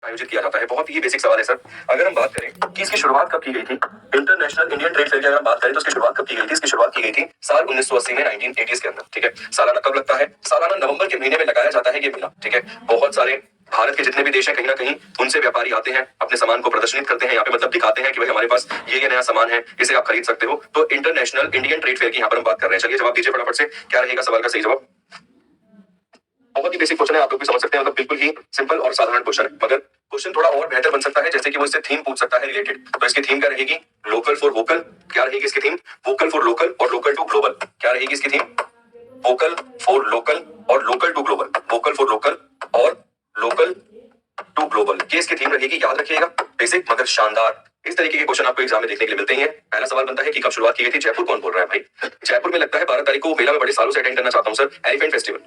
आयोजित किया जाता है। बहुत ही बेसिक सवाल है सर। अगर हम बात करें कि इसकी शुरुआत कब की गई थी, इंटरनेशनल इंडियन ट्रेड फेयर की अगर हम बात करें तो इसकी शुरुआत कब की गई थी? इसकी शुरुआत की गई थी साल 1980 में, 1980s के अंदर। ठीक है, सालाना कब लगता है? सालाना नवंबर के महीने में लगाया जाता है ये मेला। ठीक है, बहुत सारे भारत के जितने भी देश हैं कहीं ना कहीं उनसे व्यापारी आते हैं, अपने सामान को प्रदर्शित करते हैं, यहाँ पे मतलब दिखाते हैं कि भाई हमारे पास ये नया सामान है, इसे आप खरीद सकते हो। तो इंटरनेशनल इंडियन ट्रेड फेयर की यहाँ पर हम बात कर रहे हैं। चलिए जवाब दीजिए फटाफट से, क्या रहेगा सवाल का सही जवाब? बहुत ही बेसिक क्वेश्चन है, आप लोग भी समझ सकते हैं, मतलब बिल्कुल ही सिंपल और साधारण क्वेश्चन है, मगर क्वेश्चन थोड़ा और बेहतर बन सकता है, जैसे कि वो इससे थीम पूछ सकता है रिलेटेड। तो इसकी थीम क्या रहेगी? Local for vocal. क्या रहेगी इसकी थीम? वोकल फॉर लोकल और लोकल टू ग्लोबल। क्या रहेगी इसकी थीम? वोकल फॉर लोकल और local to global. Vocal for local और लोकल टू ग्लोबल, ये इसकी थीम रहेगी। याद रखिएगा, बेसिक मगर शानदार। इस तरीके के क्वेश्चन आपको एग्जाम में देखने के लिए मिलते ही हैं। पहला सवाल बनता है कि कब शुरुआत की गई थी? जयपुर कौन बोल रहा है भाई? जयपुर में लगता है 12 तारीख को। मेला में बड़े सालों से अटेंड करना चाहता हूं सर। Elephant festival.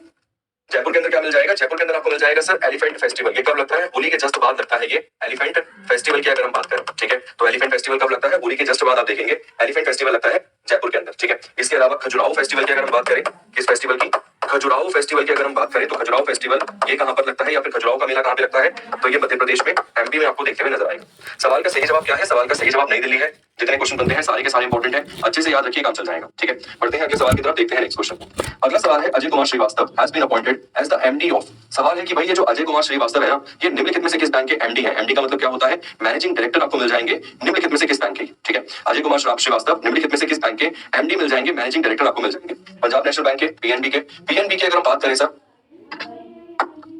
जयपुर के अंदर क्या मिल जाएगा? जयपुर के अंदर आपको मिल जाएगा सर एलिफेंट फेस्टिवल। ये कब लगता है? होली के जस्ट बाद लगता है ये एलिफेंट फेस्टिवल की अगर हम बात करें। ठीक है, तो एलिफेंट फेस्टिवल कब लगता है? होली के जस्ट बाद आप देखेंगे एलिफेंट फेस्टिवल लगता है जयपुर के अंदर। ठीक है, इसके अलावा खजुराहो फेस्टिवल की अगर हम बात करें, किस फेस्टिवल की? खजुराहो फेस्टिवल की अगर हम बात करें तो खजुराहो फेस्टिवल ये कहां पर लगता है, या फिर खजुराहो का मेला कहां पे लगता है? तो ये मध्य प्रदेश में, एमपी में आपको देखते हुए नजर आएगा। सवाल का सही जवाब क्या है? सवाल का सही जवाब नई दिल्ली है। जितने क्वेश्चन बनते हैं सारे के सारे इंपॉर्टेंट है, अच्छे से याद रखिए, काम चल जाएगा। ठीक है, बढ़ते हैं अगले सवाल की तरफ, देखते हैं नेक्स्ट क्वेश्चन। अगला सवाल है, Ajay Kumar Shrivastava has been appointed as the MD of. सवाल है कि भाई ये जो अजय कुमार श्रीवास्तव है ना, ये निम्नलिखित में से किस बैंक के एमडी है? एमडी का मतलब क्या होता है? मैनेजिंग डायरेक्टर आपको मिल जाएंगे निम्नलिखित में से किस बैंक के। ठीक है, अजय कुमार श्रीवास्तव निम्नलिखित में से किस बैंक के एमडी मिल जाएंगे, मैनेजिंग डायरेक्टर आपको मिल जाएंगे? पंजाब नेशनल बैंक के, पीएनबी के। पीएनबी की अगर हम बात करें सर,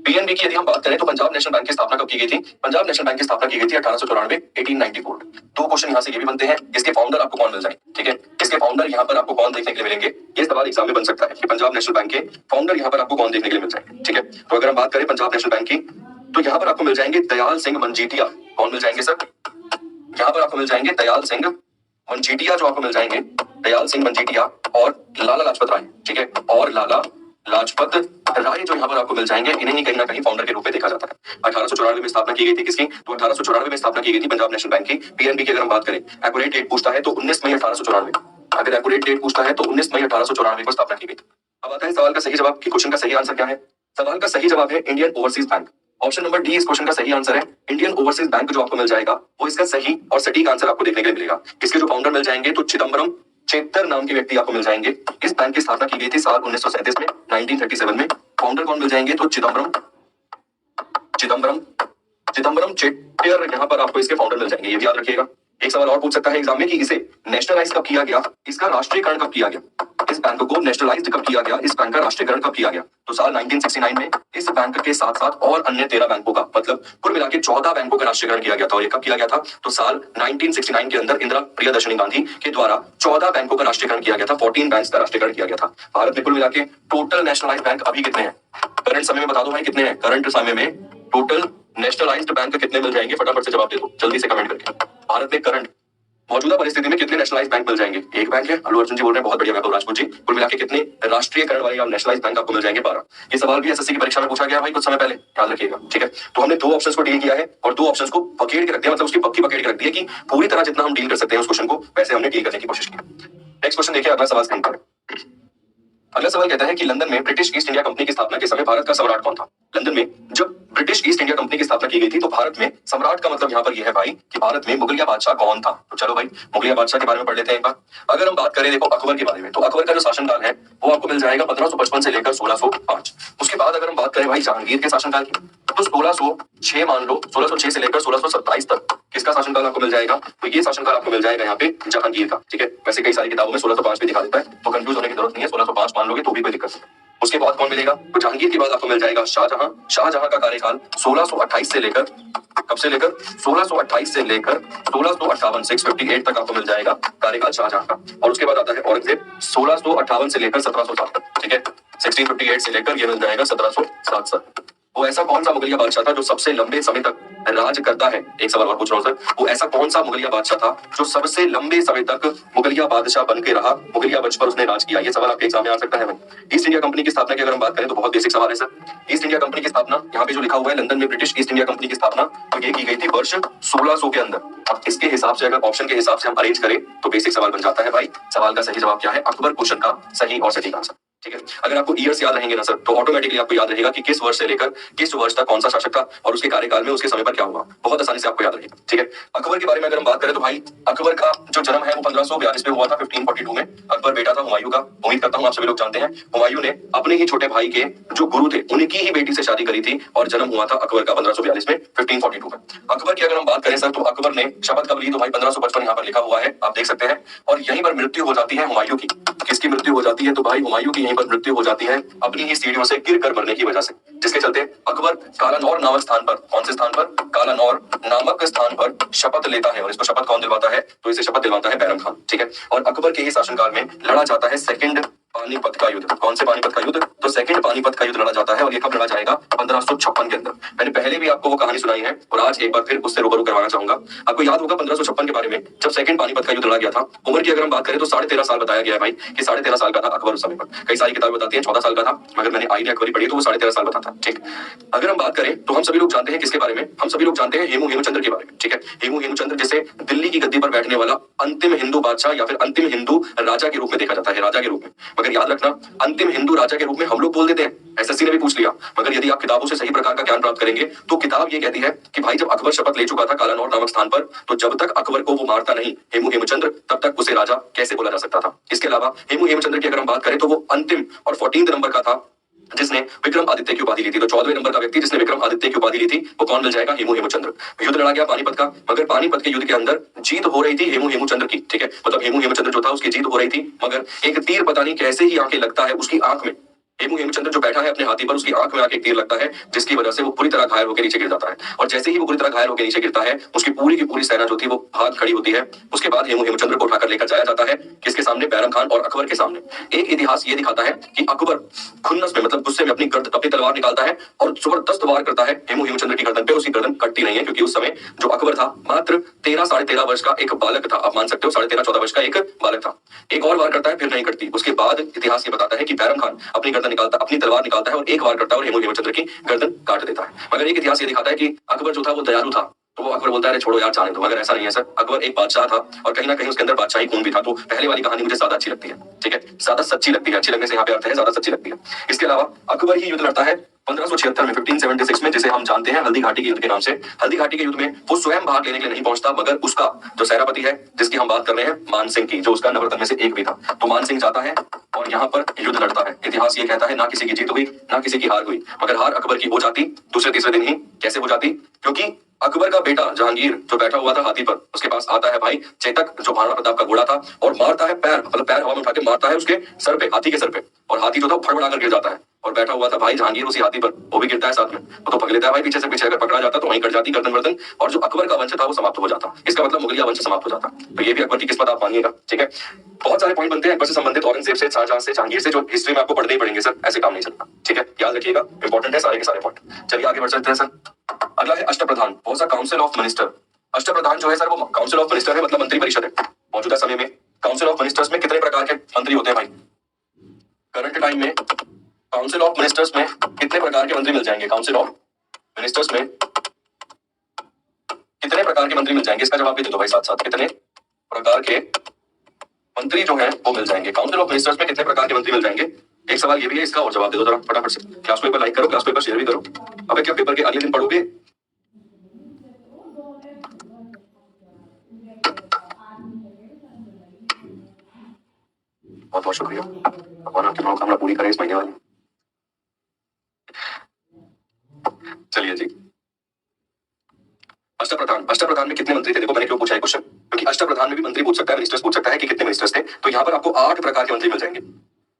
पीएनबी की यदि हम बात करें तो पंजाब नेशनल बैंक की स्थापना कब की गई थी? पंजाब नेशनल बैंक की स्थापना की गई थी 1894, 1894। दो क्वेश्चन यहाँ से ये भी बनते हैं, इसके फाउंडर आपको कौन मिल जाएंगे? ठीक है, इसके फाउंडर यहाँ पर आपको कौन देखने के लिए मिलेंगे? ये सवाल एग्जाम में बन सकता है कि पंजाब नेशनल बैंक के फाउंडर यहाँ पर आपको कौन देखने के लिए मिल जाएंगे। ठीक है, तो अगर हम बात करें पंजाब नेशनल बैंक की, तो यहाँ पर आपको मिल जाएंगे दयाल सिंह मनजीठिया। कौन मिल जाएंगे सर? यहाँ पर आपको मिल जाएंगे दयाल सिंह मनजीठिया, जो आपको मिल जाएंगे दयाल सिंह मनजीठिया और लाला लाजपत राय। ठीक है, और लाला लाजपत राय जो यहाँ पर आपको मिल जाएंगे, इन्हें ही कहीं ना कहीं फाउंडर के रूप में देखा जाता है। 1894 में स्थापना की गई थी किसकी? तो 1894 में स्थापना की गई थी पंजाब नेशनल बैंक की। पीएनबी की अगर हम बात करें, एक्यूरेट डेट पूछता है तो 19 मई 1894। अगर एक्यूरेट डेट पूछता है तो 19 मई 1894 को स्थापना की गई थी। अब आता है सवाल का सही जवाब, कि क्वेश्चन का सही आंसर क्या है? सवाल का सही जवाब है Indian overseas bank. Option number D इस क्वेश्चन का सही आंसर है। इंडियन ओवरसीज बैंक जो आपको मिल जाएगा वो इसका सही और सटीक आंसर आपको देखने के लिए मिलेगा। इसके जो फाउंडर मिल जाएंगे तो चिदम्बरम चेत्तर नाम के व्यक्ति आपको मिल जाएंगे। इस बैंक की स्थापना की गई थी साल 1937 में, 1937 में। फाउंडर कौन मिल जाएंगे? तो चिदम्बरम चिदम्बरम चिदम्बरम चेट्टियर यहाँ पर आपको इसके फाउंडर मिल जाएंगे, ये भी याद रखिएगा। एक सवाल और पूछ सकता है एग्जाम में कि इसे नेशनलाइज कब किया गया, इसका राष्ट्रीयकरण कब किया गया? इस बैंक को नेशनलाइज्ड कब किया गया, इस बैंक का राष्ट्रीयकरण कब किया गया? तो साल 1969 में इस बैंक के साथ साथ और अन्य 13 बैंकों का, मतलब कुल मिला के 14 बैंकों का राष्ट्रीयकरण किया गया था। और ये कब किया गया था? तो साल 1969 के अंदर इंदिरा प्रियदर्शनी गांधी के द्वारा 14 बैंकों का राष्ट्रीयकरण किया गया था। 14 बैंक्स का राष्ट्रीयकरण किया गया था। भारत में कुल मिला के टोटल नेशनलाइज्ड बैंक अभी कितने हैं? करंट समय में बता दो भाई कितने हैं? करंट समय में टोटल नेशनलाइज्ड बैंक कितने मिल जाएंगे? फटाफट से जवाब दे दो जल्दी से कमेंट करके। भारत में करंट मौजूदा परिस्थिति में कितने नेशनलाइज्ड बैंक मिल जाएंगे? एक बैंक है, अल्लू अर्जुन जी बोल रहे हैं, बहुत बढ़िया वैभव राजपूत जी। कुल मिला के कितने राष्ट्रीयकरण वाले नेशनलाइज्ड बैंक आपको मिल जाएंगे? 12। ये सवाल भी एसएससी की परीक्षा में पूछा गया भाई कुछ समय पहले, याद रखिएगा। ठीक है, तो हमने दो ऑप्शंस को डील किया है और दो ऑप्शंस को पकेड़ के रख दिया, मतलब उसकी पक्की पकड़ के रख दिया कि पूरी तरह जितना हम डील कर सकते हैं उस क्वेश्चन को वैसे हमने डील करने की कोशिश की। नेक्स्ट क्वेश्चन देखिए, अगला सवाल स्क्रीन पर। अगला सवाल कहता है कि लंदन में ब्रिटिश ईस्ट इंडिया कंपनी की स्थापना के समय भारत का सम्राट कौन था? लंदन में जब ब्रिटिश ईस्ट इंडिया कंपनी की स्थापना की गई थी तो भारत में सम्राट का मतलब यहाँ पर यह है भाई कि भारत में मुगलिया बादशाह कौन था। तो चलो भाई मुगलिया बादशाह के बारे में पढ़ लेते हैं एक बार। अगर हम बात करें देखो अकबर के बारे में, तो अकबर का जो शासनकाल है वो आपको मिल जाएगा 1555 से लेकर 1605। उसके बाद अगर हम बात करें भाई जहांगीर के शासनकाल की, तो 1606 मान लो, 1606 से लेकर 1627 तक किसका शासनकाल आपको मिल जाएगा? तो ये शासनकाल आपको मिल जाएगा यहाँ पे जहांगीर का। ठीक है, वैसे कई सारी किताबों में 1605 भी दिखा देता है, तो कंफ्यूज होने की जरूरत नहीं है, 1605 मान लोगे तो भी कोई दिक्कत नहीं। उसके बाद कौन मिलेगा? तो जहांगीर के बाद आपको मिल जाएगा शाहजहां। शाहजहां का कार्यकाल 1628 से लेकर, कब से लेकर? 1628 से लेकर 1658, 658 तक आपको मिल जाएगा कार्यकाल शाहजहां का। और उसके बाद आता है औरंगजेब, 1658 से लेकर 1707 तक। ठीक है, 1658 से लेकर ये मिल जाएगा 1707 तक। वो ऐसा कौन सा मुगलिया बादशाह था जो सबसे लंबे समय तक राज करता है? एक सवाल और पूछ रहा हूं सर, वो ऐसा कौन सा मुगलिया बादशाह था जो सबसे लंबे समय तक मुगलिया बादशाह बन के रहा, मुगलिया वंश पर उसने राज किया? ये सवाल आपके एग्जाम में आ सकता है भाई। ईस्ट इंडिया कंपनी की स्थापना की अगर हम बात करें तो बहुत बेसिक सवाल है सर। ईस्ट इंडिया कंपनी की स्थापना यहाँ पे जो लिखा हुआ है लंदन में ब्रिटिश ईस्ट इंडिया कंपनी की स्थापना, तो ये की गई थी वर्ष 1600 के अंदर। अब इसके हिसाब से अगर ऑप्शन के हिसाब से हम अरेंज करें तो बेसिक सवाल बन जाता है भाई। सवाल का सही जवाब क्या है? अकबर क्वेश्चन का सही और सटीक आंसर। ठीक है। अगर आपको ईयर्स याद रहेंगे ना सर, तो ऑटोमेटिकली आपको याद रहेगा कि किस वर्ष से लेकर किस वर्ष तक कौन सा शासक था और उसके कार्यकाल में उसके समय पर क्या हुआ, बहुत आसानी से आपको याद रहेगा। ठीक है। अकबर के बारे में अगर हम बात करें तो भाई अकबर का जो जन्म है वो 1542 में हुआ था, 1542 में। अकबर बेटा था हुमायूं का। उम्मीद करता हूं आप सभी लोग जानते हैं, हुमायूं ने अपने ही छोटे भाई के जो गुरु थे उनकी ही बेटी से शादी करी थी और जन्म हुआ था अकबर का 1542 में, 1542 में। अकबर की अगर हम बात करें सर, तो अकबर ने शपथ कब ली, तो भाई 1555 यहाँ पर लिखा हुआ है, आप देख सकते हैं। और यहीं पर मृत्यु हो जाती है हुमायूं की। किसकी मृत्यु हो जाती है, तो भाई हुमायूं की यहीं पर मृत्यु हो जाती है अपनी ही सीढ़ियों से गिर कर मरने की वजह से, जिसके चलते अकबर कालानौर नामक स्थान पर, कौन से स्थान पर, कालानौर नामक स्थान पर शपथ लेता है। और इसको शपथ कौन दिलवाता है, तो इसे शपथ दिलवाता है बैरम खान। ठीक है। और अकबर के ही शासनकाल में लड़ा जाता है सेकंड पानीपत का युद्ध। कौन से पानीपत का युद्ध, तो सेकंड पानीपत का युद्ध लड़ा जाता है। और ये कब लड़ा जाएगा, 1556 के अंदर। मैंने पहले भी आपको वो कहानी सुनाई है और आज एक बार फिर उससे रूबरू करवाना चाहूंगा। आपको याद होगा 1556 के बारे में, जब सेकंड पानीपत का युद्ध लड़ा गया था। उम्र की अगर हम बात करें तो 13.5 साल बताया गया है भाई, कि 13.5 साल का था अकबर उस समय पर। कई सारी किताबें बताती हैं 14 साल का था, मगर मैंने आईने अकबरी पढ़ी तो वो 13.5 साल बताता है। ठीक। अगर हम बात करें तो हम सभी लोग जानते हैं किसके बारे में, हम सभी लोग जानते हैं हेमू के बारे में। ठीक है। हेमू जिसे दिल्ली की गद्दी पर बैठने वाला अंतिम हिंदू बादशाह या फिर अंतिम हिंदू राजा के रूप में देखा जाता है, राजा के रूप में। मगर याद रखना, अंतिम हिंदू राजा के रूप में हम लोग बोल देते हैं, एसएससी ने भी पूछ लिया। मगर यदि आप किताबों से सही प्रकार का ज्ञान प्राप्त करेंगे तो किताब ये कहती है कि भाई जब अकबर शपथ ले चुका था कालानौर नामक स्थान पर, तो जब तक अकबर को वो मारता नहीं हेमूचंद्र, तब तक उसे राजा कैसे बोला जा सकता था। इसके अलावा हेमूचंद्र की अगर हम बात करें तो वो अंतिम और 14 नंबर का था जिसने विक्रमादित्य की उपाधि ली थी। तो 14वें नंबर का व्यक्ति जिसने विक्रमादित्य की उपाधि ली थी वो कौन मिल जाएगा, हेमूचंद्र। युद्ध लड़ा गया पानीपत का, मगर पानीपत के युद्ध के अंदर जीत हो रही थी हेमूचंद्र की। ठीक है। मतलब हेमूचंद्र जो था उसकी जीत हो रही थी, मगर एक तीर पता नहीं कैसे ही आके लगता है उसकी आंख में। हेमूचंद्र जो बैठा है अपने हाथी पर, उसकी आंख में आके एक तीर लगता है, जिसकी वजह से वो पूरी तरह घायल होकर नीचे गिर जाता है। और जैसे ही वो पूरी तरह घायल होकर नीचे गिरता है, उसकी पूरी की पूरी सेना जो थी वो भाग खड़ी होती है। उसके बाद हेमूचंद्र को उठाकर लेकर जाया जाता है किसके सामने, बैरम खान और अकबर के सामने। एक इतिहास ये दिखाता है कि अकबर खुन्नस में, मतलब गुस्से में अपनी तलवार निकालता है और जबरदस्त वार करता है हेमूचंद्र की गर्दन पे। उसकी गर्दन कटती नहीं है, क्योंकि उस समय जो अकबर था मात्र 13-13.5 वर्ष का एक बालक था। आप मान सकते हो 13.5-14 वर्ष का एक बालक था। एक और वार करता है, फिर नहीं कटती। उसके बाद इतिहास ये बताता है कि बैरम खान अपनी गर्दन निकालता, अपनी तलवार निकालता है और एक वार करता है और हेमूचंद्र की गर्दन काट देता है। मगर एक इतिहास ये दिखाता है कि अकबर जो था वो दयालु था, तो वो अकबर बोलता है अरे छोड़ो यार जाने दो। मगर ऐसा नहीं है सर, अकबर एक बादशाह था और कहीं ना कहीं उसके अंदर बादशाही खून भी था। तो पहले वाली कहानी मुझे ज्यादा अच्छी लगती है। ठीक है। ज्यादा सच्ची लगती है, अच्छी लगने से यहाँ पे अर्थ है ज्यादा सच्ची लगती है। इसके अलावा अकबर ही युद्ध लड़ता है 1576 में, 1576 में, जिसे हम जानते हैं हल्दी घाटी के युद्ध के नाम से। हल्दी घाटी के युद्ध में वो स्वयं भाग लेने के लिए नहीं पहुंचता, मगर उसका जो सेनापति है, जिसकी हम बात कर रहे हैं मान सिंह की, जो उसका नवरत्न में से एक भी था, तो मान सिंह जाता है और यहाँ पर युद्ध लड़ता है। इतिहास ये कहता है ना किसी की जीत हुई ना किसी की हार हुई, मगर हार अकबर की हो जाती दूसरे तीसरे दिन ही। कैसे हो जाती, क्योंकि अकबर का बेटा जहांगीर जो बैठा हुआ था हाथी पर, उसके पास आता है भाई चेतक जो महाराणा प्रताप का घोड़ा था और मारता है पैर, मतलब पैर हवा में उठा के मारता है उसके सर पे, हाथी के सर पे, और हाथी जो था फड़फड़ाकर गिर जाता है। और बैठा हुआ था भाई जहांगीर उसी हाथी पर, वो भी गिरता है साथ में। वो तो पकड़ लेता है भाई पीछे से, पीछे अगर पकड़ा जाता तो वहीं कट जाती गर्दन वर्दन, और जो अकबर का वंश था वो समाप्त हो जाता। इसका मतलब मुगलिया वंश समाप्त हो जाता। तो ये भी अकबर की किस्मत आप मानिएगा। ठीक है। बहुत सारे पॉइंट बनते हैं अकबर से संबंधित, औरंगजेब से, शाहजहां से, जहांगीर से, जो हिस्ट्री में आपको पढ़ने ही पड़ेंगे सर, ऐसे काम नहीं चलता। ठीक है। याद रखिएगा, इंपॉर्टेंट है सारे के सारे पॉइंट। चलिए आगे बढ़ चलते हैं सर। अगला है अष्टप्रधान, बहुत सा काउंसिल ऑफ मिनिस्टर। अष्टप्रधान जो है सर वो काउंसिल ऑफ मिनिस्टर है, मतलब मंत्री परिषद है। मौजूदा समय में काउंसिल ऑफ मिनिस्टर्स में कितने प्रकार के मंत्री होते हैं भाई, करंट टाइम में काउंसिल ऑफ मिनिस्टर्स में कितने प्रकार के मंत्री मिल जाएंगे, काउंसिल ऑफ मिनिस्टर्स में कितने प्रकार के मंत्री मिल जाएंगे, इसका जवाब भी दे दो भाई साथ साथ। कितने प्रकार के मंत्री जो है वो मिल जाएंगे, काउंसिल ऑफ मिनिस्टर्स में कितने प्रकार के मंत्री मिल जाएंगे। एक सवाल ये भी है, इसका और जवाब दे दो जरा फटाफट से। क्लास पेपर लाइक करो, क्लास पेपर शेयर भी करो। अबे क्या पेपर के अगले दिन पढ़ोगे, बहुत बहुत शुक्रिया, भगवान आपकी मनोकामना पूरी करे इस महीने वाली। चलिए जी, अष्टप्रधान में कितने मंत्री थे। देखो मैंने क्यों पूछा है क्वेश्चन, क्योंकि अष्टप्रधान में भी मंत्री पूछ सकता है, मिनिस्टर्स पूछ सकता है कि कितने मिनिस्टर्स थे। तो यहाँ पर आपको 8 प्रकार के मंत्री मिल जाएंगे।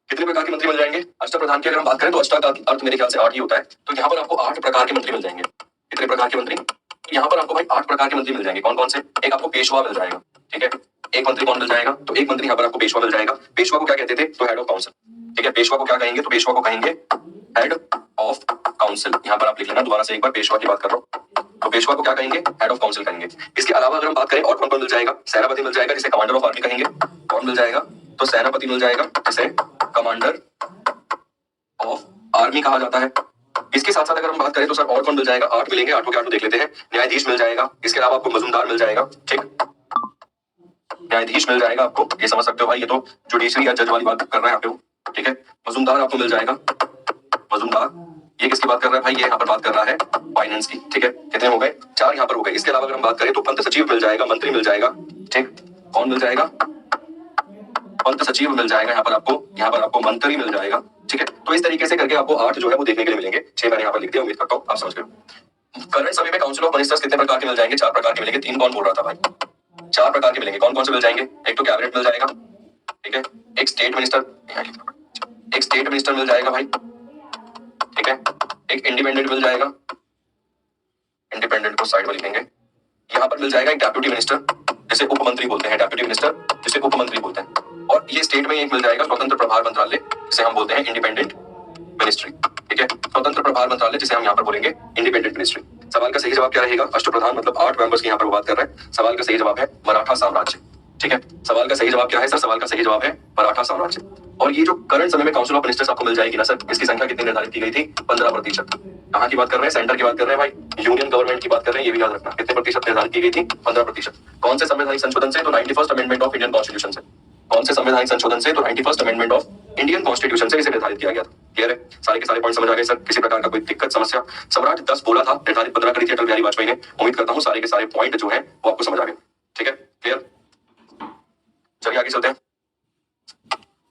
कितने प्रकार के मंत्री मिल जाएंगे अष्टप्रधान की अगर हम बात करें तो अष्टा का अर्थ मेरे ख्याल से 8 ही होता है। तो यहाँ पर आपको 8 प्रकार के मंत्री मिल जाएंगे। कितने प्रकार के मंत्री, यहाँ पर आपको भाई 8 प्रकार के मंत्री मिल जाएंगे। कौन कौन से, एक आपको पेशवा मिल जाएगा। ठीक है। एक मंत्री कौन मिल जाएगा, तो एक मंत्री यहाँ पर आपको पेशवा मिल जाएगा। पेशवा को क्या कहते थे, तो हेड ऑफ काउंसिल। ठीक है। पेशवा को क्या कहेंगे, तो पेशवा को कहेंगे हेड ऑफ काउंसिल। यहाँ पर आप लिख लेना दोबारा से एक बार, पेशवा की बात कर रहा हूँ, तो पेशवा को क्या कहेंगे, हेड ऑफ काउंसिल कहेंगे। इसके अलावा अगर हम बात करें और कौन कौन मिल जाएगा, सेनापति मिल जाएगा जिसे कमांडर ऑफ आर्मी कहेंगे। कौन मिल जाएगा, तो सेनापति मिल जाएगा जिसे कमांडर ऑफ आर्मी कहा जाता है। इसके साथ साथ अगर हम बात करें तो सर और कौन मिल जाएगा, 8 मिलेंगे, 8 के 8 देख लेते हैं। न्यायाधीश मिल जाएगा, इसके अलावा आपको मजूमदार मिल जाएगा। ठीक, न्यायाधीश मिल जाएगा आपको, ये समझ सकते हो भाई, ये तो जुडिशरी या जज वाली बात कर रहे हैं यहाँ पे। ठीक है। मजूमदार आपको मिल जाएगा, मजूमदार, ये किसकी बात कर रहा है भाई, ये यहाँ पर बात कर रहा है फाइनेंस की। ठीक है, कितने हो गए, 4 यहाँ पर हो गए। इसके अलावा अगर हम बात करें तो पंत सचिव मिल जाएगा, मंत्री मिल जाएगा। ठीक, कौन मिल जाएगा, पंत सचिव मिल जाएगा, यहाँ पर आपको मंत्री मिल जाएगा। ठीक है, तो इस तरीके से करके आपको 8 जो है वो देखने के लिए मिलेंगे। 6 मैंने यहाँ पर लिख दिया, उम्मीद करता हूँ आप समझ गए। करंट समय में काउंसिल ऑफ मिनिस्टर्स कितने प्रकार के मिल जाएंगे, 4 प्रकार के मिलेंगे। 3 कौन बोल रहा था भाई, 4 प्रकार के मिलेंगे। कौन कौन से मिल जाएंगे, एक तो कैबिनेट मिल जाएगा, ठीक है, एक स्टेट मिनिस्टर, एक स्टेट मिनिस्टर मिल जाएगा भाई, ठीक है, एक इंडिपेंडेंट मिल जाएगा, इंडिपेंडेंट को साइड में लिखेंगे। यहाँ पर मिल जाएगा एक डेप्यूटी मिनिस्टर, जिसे उप मंत्री बोलते हैं, डेप्यूटी मिनिस्टर जिसे उप मंत्री बोलते हैं। और ये स्टेट में एक मिल जाएगा स्वतंत्र प्रभार मंत्रालय, जिसे हम बोलते हैं इंडिपेंडेंट मिनिस्ट्री। ठीक है, स्वतंत्र प्रभार मंत्रालय जिसे हम यहाँ पर बोलेंगे इंडिपेंडेंट मिनिस्ट्री। सवाल का सही जवाब क्या रहेगा, अष्टप्रधान मतलब 8 मेंबर्स की यहाँ पर वो बात कर रहे हैं। सवाल का सही जवाब है मराठा साम्राज्य। ठीक है, सवाल का सही जवाब क्या है सर, सवाल का सही जवाब है मराठा साम्राज्य। और ये जो करंट समय में काउंसिल ऑफ मिनिस्टर्स आपको मिल जाएगी ना सर, इसकी संख्या कितनी निर्धारित की गई थी, 15%। कहाँ की बात कर रहे हैं, सेंटर की बात कर रहे हैं भाई, यूनियन गवर्नमेंट की बात कर रहे हैं, ये भी याद रखना। कितने प्रतिशत निर्धारित की गई थी, 15%। कौन से संवैधानिक संशोधन से, तो 91st amendment of Indian constitution से। कौन से संवैधानिक संशोधन से, तो 91st amendment of Indian constitution से इसे निर्धारित किया गया था। क्लियर है, सारे के सारे पॉइंट समझ आ गए सर, किसी प्रकार का कोई दिक्कत समस्या। सम्राट 10 बोला था, निर्धारित 15 करी थी अटल बिहारी वाजपेयी ने। उम्मीद करता हूँ सारे के सारे पॉइंट जो है वो आपको समझ आ गए। ठीक है, क्लियर, चलिए आगे चलते हैं।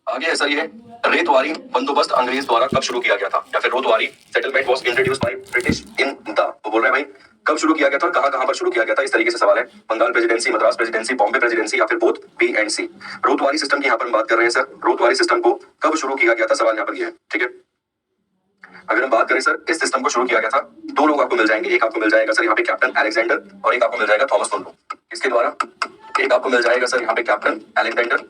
आगे है सर ये रेतवारी बंदोबस्त अंग्रेज द्वारा कब शुरू किया गया था, या फिर ryotwari settlement was introduced by British in the, वो बोल रहे हैं भाई कब शुरू किया गया था और कहां पर शुरू किया गया था। इस तरीके से सवाल है, Bengal presidency, Madras presidency, Bombay presidency, या फिर both B and C. Ryotwari system की यहाँ पर बात कर रहे हैं सर, रोतवारी सिस्टम को कब शुरू किया गया था, सवाल यहाँ पर यह है। ठीक है, अगर हम बात करें सर, इस सिस्टम को शुरू किया गया था, 2 लोग आपको मिल जाएंगे। एक आपको मिल जाएगा सर यहाँ पे कैप्टन अलेक्जेंडर, और एक आपको मिल जाएगा थॉमस मुनरो। इसके द्वारा एक आपको मिल जाएगा सर यहाँ पे कैप्टन अलेक्जेंडर,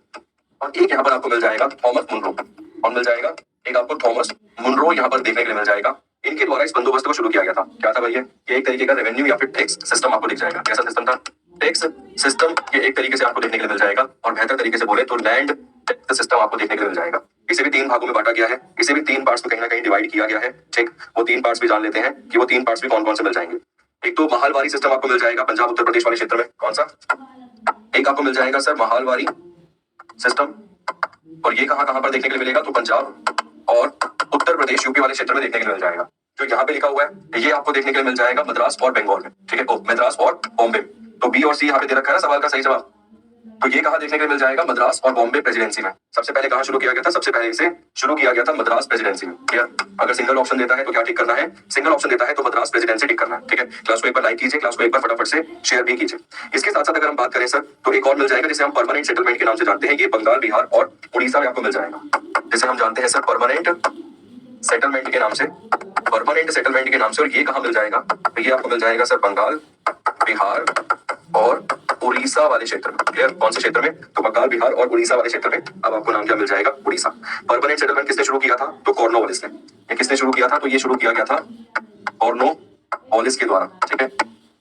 और एक यहाँ पर आपको मिल जाएगा थॉमस मुनरो। कौन मिल जाएगा, एक आपको थॉमस मुनरो यहाँ पर देखने के लिए मिल जाएगा। इनके द्वारा इस बंदोबस्त को शुरू किया गया था। क्या था भैया, ये एक तरीके का रेवेन्यू या फिर टैक्स सिस्टम आपको दिख जाएगा। कैसा सिस्टम था, टैक्स सिस्टम, ये एक तरीके से आपको देखने के लिए मिल जाएगा। और बेहतर तरीके से बोले तो लैंड टैक्स सिस्टम आपको देखने के लिए मिल जाएगा। इसे भी 3 भागों में बांटा गया है, इसे भी 3 पार्ट्स में कहीं ना कहीं डिवाइड किया गया है। ठीक, वो 3 पार्ट्स भी जान लेते हैं कि वो 3 पार्ट्स भी कौन कौन से मिल जाएंगे। एक तो महालवारी सिस्टम आपको मिल जाएगा पंजाब उत्तर प्रदेश वाले क्षेत्र में, कौन सा, एक आपको मिल जाएगा सर महालवारी सिस्टम, और ये कहां कहां पर देखने के लिए मिलेगा, तो पंजाब और उत्तर प्रदेश यूपी वाले क्षेत्र में देखने के लिए मिल जाएगा। जो यहाँ पे लिखा हुआ है ये आपको देखने के लिए मिल जाएगा मद्रास और बंगाल में। ठीक है, मद्रास और बॉम्बे, तो बी और सी यहाँ पे दे रखा है सवाल का सही जवाब। तो ये कहां देखने के लिए मिल जाएगा, मद्रास और बॉम्बे प्रेसिडेंसी में। सबसे पहले कहां शुरू किया गया था, सबसे पहले इसे शुरू किया गया था मद्रास प्रेसिडेंसी में। क्लियर, अगर सिंगल ऑप्शन देता है तो क्या टिक करना है, सिंगल ऑप्शन देता है तो मद्रास प्रेसिडेंसी टिक करना है। ठीक है, क्लास को एक बार लाइक कीजिए, क्लास को एक बार फटाफट से शेयर भी कीजिए। इसके साथ साथ अगर हम बात करें सर, तो एक और मिल जाएगा जिसे हम परमानेंट सेटलमेंट के नाम से जानते हैं। ये बंगाल, बिहार और उड़ीसा में आपको मिल जाएगा, जिसे हम जानते हैं सर परमानेंट सेटलमेंट के नाम से, परमानेंट सेटलमेंट के नाम से। और ये कहां मिल जाएगा, तो ये आपको मिल जाएगा सर बंगाल, बिहार और उड़ीसा वाले क्षेत्र में। क्लियर, कौन से क्षेत्र में, तो बंगाल, बिहार और उड़ीसा वाले क्षेत्र में। अब आपको नाम क्या मिल जाएगा, उड़ीसा। परमानेंट सेटलमेंट किसने शुरू किया था, तो कॉर्नवालिस ने। ये किसने शुरू किया था, तो ये शुरू किया गया था कॉर्नवालिस के द्वारा। ठीक है,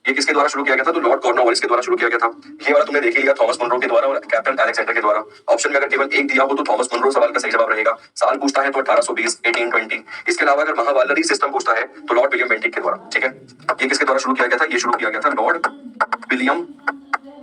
ये किसके द्वारा शुरू किया गया था, तो लॉर्ड कॉर्नवालिस के द्वारा शुरू किया गया था। ये वाला तुमने देख ही लिया, थॉमस मुनरो के द्वारा और कैप्टन अलेक्जेंडर के द्वारा। ऑप्शन में अगर केवल एक दिया हो तो थॉमस मुनरो सवाल का सही जवाब रहेगा। साल पूछता है तो 1820, 1820। इसके अलावा अगर महावालरी सिस्टम पूछता है तो लॉर्ड विलियम बेंटिक के द्वारा। ठीक है, ये किसके द्वारा शुरू किया गया था, ये शुरू किया गया था लॉर्ड विलियम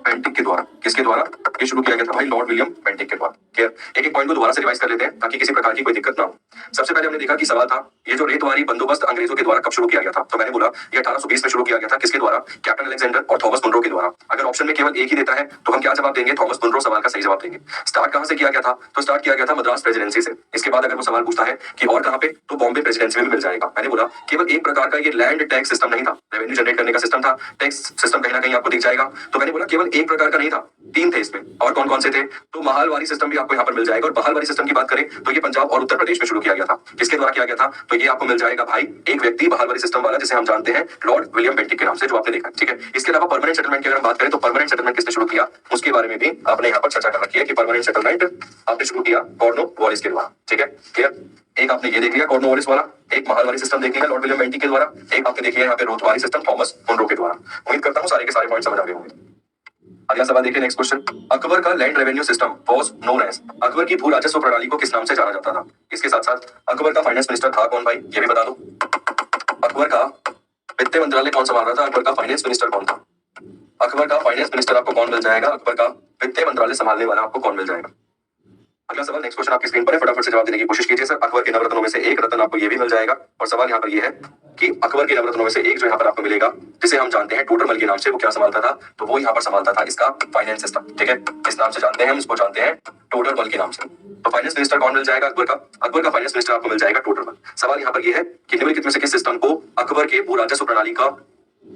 बेंटिक के द्वारा। किसके द्वारा, ये शुरू किया गया था भाई लॉर्ड विलियम बेंटिक के द्वारा। क्लियर, एक एक पॉइंट को दोबारा से रिवाइज कर लेते हैं ताकि किसी प्रकार की कोई दिक्कत ना हो। सबसे पहले हमने देखा कि सवाल था ये जो रेतवारी बंदोबस्त अंग्रेजों के द्वारा कब शुरू किया गया था, तो मैंने बोला ये 1820 में शुरू किया गया था। किसके द्वारा, कैप्टन अलेक्जेंडर और थॉमस मुनरो के द्वारा। अगर ऑप्शन में केवल एक ही देता है तो हम क्या जवाब देंगे, थॉमस मुनरो सवाल का सही जवाब देंगे। स्टार्ट कहां से किया गया था, तो स्टार्ट किया गया था मद्रास प्रेसिडेंसी से। इसके बाद अगर वो सवाल पूछता है कि और कहां पे, तो बॉम्बे प्रेसिडेंसी में भी मिल जाएगा। मैंने बोला केवल एक प्रकार का ये लैंड टैक्स सिस्टम नहीं था, रेवेन्यू जनरेट करने का सिस्टम था, टैक्स सिस्टम कहीं ना कहीं आपको दिख जाएगा। तो मैंने बोला केवल एक प्रकार का नहीं था, 3 थे इसमें। और कौन कौन से थे, तो महालवारी सिस्टम भी आपको यहाँ पर मिल जाएगा। और महालवारी सिस्टम की बात करें तो ये पंजाब और उत्तर प्रदेश में शुरू किया गया था। किसके द्वारा किया गया था, तो ये आपको मिल जाएगा भाई एक व्यक्ति महालवारी सिस्टम वाला, जिसे हम जानते हैं लॉर्ड विलियम बेंटिक के नाम से, जो आपने देखा। ठीक है, इसके अलावा परमानेंट सेटलमेंट की अगर हम बात करें तो परमानेंट सेटलमेंट किसने शुरू किया, उसके बारे में भी आपने यहाँ पर चर्चा कर रखी है कि परमानेंट सेटलमेंट आपने शुरू किया कॉर्नवालिस के द्वारा। ठीक है, क्लियर, एक आपने ये देख लिया कॉर्नवालिस वाला, एक महालवारी सिस्टम देख लिया लॉर्ड विलियम बेंटिक के द्वारा, एक आपने देखिए यहाँ पे रोतवारी सिस्टम थॉमस मुनरो के द्वारा। उम्मीद करता हूँ सारे के सारे पॉइंट समझ आ गए होंगे। अगला सवाल देखिए, नेक्स्ट क्वेश्चन। अकबर का land revenue system was known as, Akbar की भू राजस्व प्रणाली को किस नाम से जाना जाता था। इसके साथ साथ अकबर का फाइनेंस मिनिस्टर था कौन भाई, ये भी बता दो। अकबर का वित्त मंत्रालय कौन संभाल रहा था, अकबर का फाइनेंस मिनिस्टर कौन था। अकबर का फाइनेंस मिनिस्टर आपको कौन मिल जाएगा, अकबर का वित्त मंत्रालय संभालने वाला आपको कौन मिल जाएगा। अगला सवाल नेक्स्ट क्वेश्चन आपकी स्क्रीन पर है, फटाफट से जवाब देने की कोशिश कीजिए सर। अकबर के नवरत्नों में से एक रत्न आपको ये भी मिल जाएगा, और सवाल यहाँ पर ये है कि अकबर के नवरत्नों में से एक जो यहाँ पर आपको मिलेगा, जिसे हम जानते हैं टोडरमल के नाम से, वो क्या संभालता था? तो वो यहाँ पर संभालता था इसका फाइनेंस सिस्टम। ठीक है, इस नाम से जानते हैं हम, इसको जानते हैं टोडरमल के नाम से। तो फाइनेंस मिनिस्टर कौन मिल जाएगा? अकबर का फाइनेंस मिनिस्टर आपको मिल जाएगा टोडरमल। सवाल यहाँ पर ये है कि निम्नलिखित में से किस सिस्टम को अकबर के भू राजस्व प्रणाली का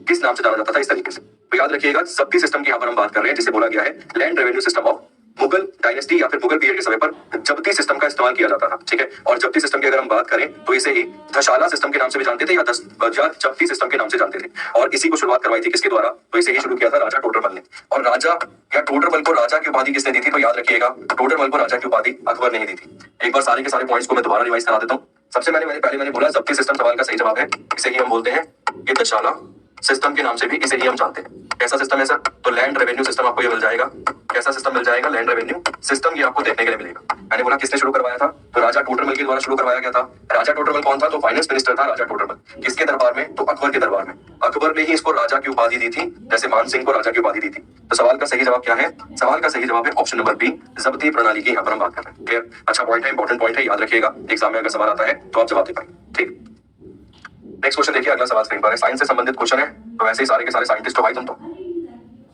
किस नाम से जाना जाता था? इस तरीके से। तो याद रखिएगा, सबकी सिस्टम की यहाँ पर हम बात कर रहे हैं, जिसे बोला गया है land revenue system of Mughal dynasty या फिर मुगल पीरियड के समय पर जब्ती सिस्टम का इस्तेमाल किया जाता था। ठीक है, और जब्ती सिस्टम की अगर हम बात करें तो इसे ही धशाला सिस्टम के नाम से भी जानते थे, या जब्ती सिस्टम के नाम से जानते थे। और इसी को शुरुआत करवाई थी किसके द्वारा? तो इसे ही शुरू किया था राजा टोडरमल ने। और राजा या टोडरमल को राजा की उपाधि किसने दी थी? तो याद रखिएगा, टोडरमल को राजा की उपाधि अकबर ने ही दी थी। एक बार सारे के सारे पॉइंट्स को मैं दोबारा रिवाइज करा देता हूँ। सबसे पहले मैंने बोला जब्ती सिस्टम सवाल का सही जवाब है, इसे ही हम बोलते हैं ये धशाला सिस्टम के नाम से भी इसे ही हम जानते हैं। कैसा सिस्टम है सर? तो लैंड रेवेन्यू सिस्टम आपको ये मिल जाएगा। कैसा सिस्टम मिल जाएगा? लैंड रेवेन्यू सिस्टम, ये आपको देखने के लिए मिलेगा। मैंने बोला किसने शुरू करवाया था? तो राजा टोडरमल के द्वारा शुरू करवाया गया था। राजा टोडरमल कौन था? तो फाइनेंस मिनिस्टर था राजा टोडरमल। किसके दरबार में? तो अकबर के दरबार में। अकबर ने ही इसको राजा की उपाधि दी थी, जैसे मान सिंह को राजा की उपाधि दी थी। तो सवाल का सही जवाब क्या है? सवाल का सही जवाब है ऑप्शन नंबर बी, जब्ती प्रणाली की यहाँ पर हम बात कर रहे हैं। क्लियर? अच्छा पॉइंट है, इंपॉर्टेंट पॉइंट है, याद रखिएगा। एग्जाम में अगर सवाल आता है तो आप जवाब दे पाएंगे। ठीक, नेक्स्ट क्वेश्चन देखिए। अगला सवाल स्क्रीन पर है, साइंस से संबंधित क्वेश्चन है, तो वैसे ही सारे के सारे साइंटिस्ट हो भाई तुम तो।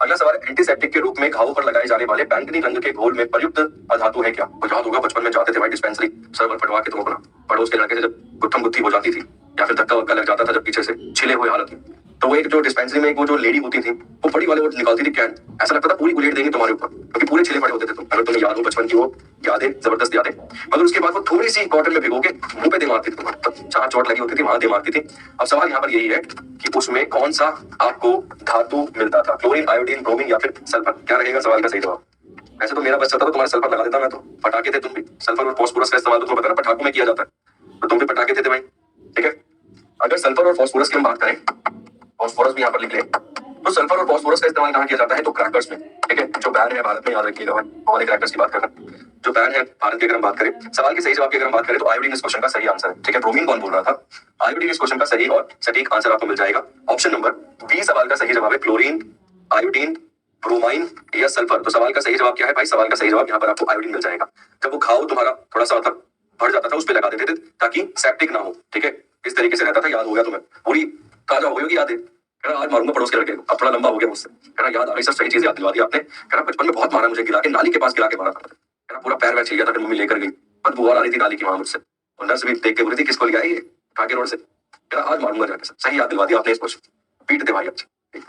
अगला सवाल है, एंटीसेप्टिक के रूप में घावों पर लगाए जाने वाले बैंगनी रंग के घोल में प्रयुक्त अधातु है क्या? तो याद होगा बचपन में जाते थे भाई डिस्पेंसरी, सर्वर फटवा के तुम अपना पड़ोस के लड़के से जब गुत्थम गुत्थी हो जाती थी या फिर धक्का वक्का लग जाता था जब पीछे से छिले हुए हालत में, तो वो एक जो डिस्पेंसरी में एक वो जो लेडी होती थी, वो बड़ी वाले वो निकालती थी कैन, ऐसा लगता था पूरी बुलेट देंगे तुम्हारे ऊपर, क्योंकि पूरे छिले पड़े होते थे तुम। अगर तुम्हें याद हो बचपन की वो यादें, जबरदस्त यादें। मगर उसके बाद वो थोड़ी सी कॉटन में भिगो के मुंह पे दे मारती थी तुम्हारे, तब जहाँ चोट लगी होती थी वहां दे मारती थी। अब सवाल यहाँ पर यही है कि उसमें कौन सा आपको धातु मिलता था? क्लोरीन, आयोडीन, ब्रोमीन या फिर सल्फर? क्या रहेगा सवाल का सही जवाब? वैसे तो मेरा बच्चा था तो तुम्हारे सल्फर लगा देता मैं, तो पटाखे थे तुम भी। सल्फर और फास्फोरस का इस्तेमाल तो तुम्हें पता है पटाखों में किया जाता है, तो तुम भी पटाखे थे भाई। ठीक है, अगर सल्फर और फास्फोरस की हम बात करें, फास्फोरस भी यहाँ पर लिख लें, तो सल्फर और फास्फोरस का इस्तेमाल कहाँ किया जाता है? तो क्रैकर्स में। ठीक है, जो बैन है भारत में, याद रखिएगा भाई, और क्रैकर्स की बात करना, जो बैन है भारत की अगर हम बात करें। सवाल के सही जवाब की अगर हम बात करें तो आयोडीन इस क्वेश्चन का सही आंसर है। ठीक है, ब्रोमीन कौन बोल रहा था? आयोडीन इस क्वेश्चन का सही और सटीक आंसर आपको मिल जाएगा। ऑप्शन नंबर बी सवाल का सही जवाब है, क्लोरीन, आयोडीन, ब्रोमाइन या सल्फर। तो सवाल का सही जवाब क्या है भाई? सवाल का सही जवाब यहाँ पर आपको आयोडीन मिल जाएगा। जब वो घाव तुम्हारा थोड़ा सा मतलब बढ़ जाता था, उस पर लगा देते थे ताकि सेप्टिक ना हो। ठीक है, इस तरीके से रहता था, याद हो गया तुम्हें? पूरी ताजा हो गई याद है? आज मारूंगा पड़ोस के लड़के को, अब थोड़ा लंबा हो गया मुझसे। याद आ रही सर, सही चीज याद दिला दी आपने। बचपन में बहुत मारा मुझे, गिरा के नाली के पास गिरा के मारा था। पूरा पैर वैर छिल गया था, मम्मी लेकर गई, बदबू आ रही थी नाली की वहां मुझसे, और नर्स भी देख के बोली थी किसको ले आई ये उठा के रोड से। आज मारूंगा जाके सर, सही याद दिलवा दिया आपने इस क्वेश्चन। पीटते भाई अच्छे,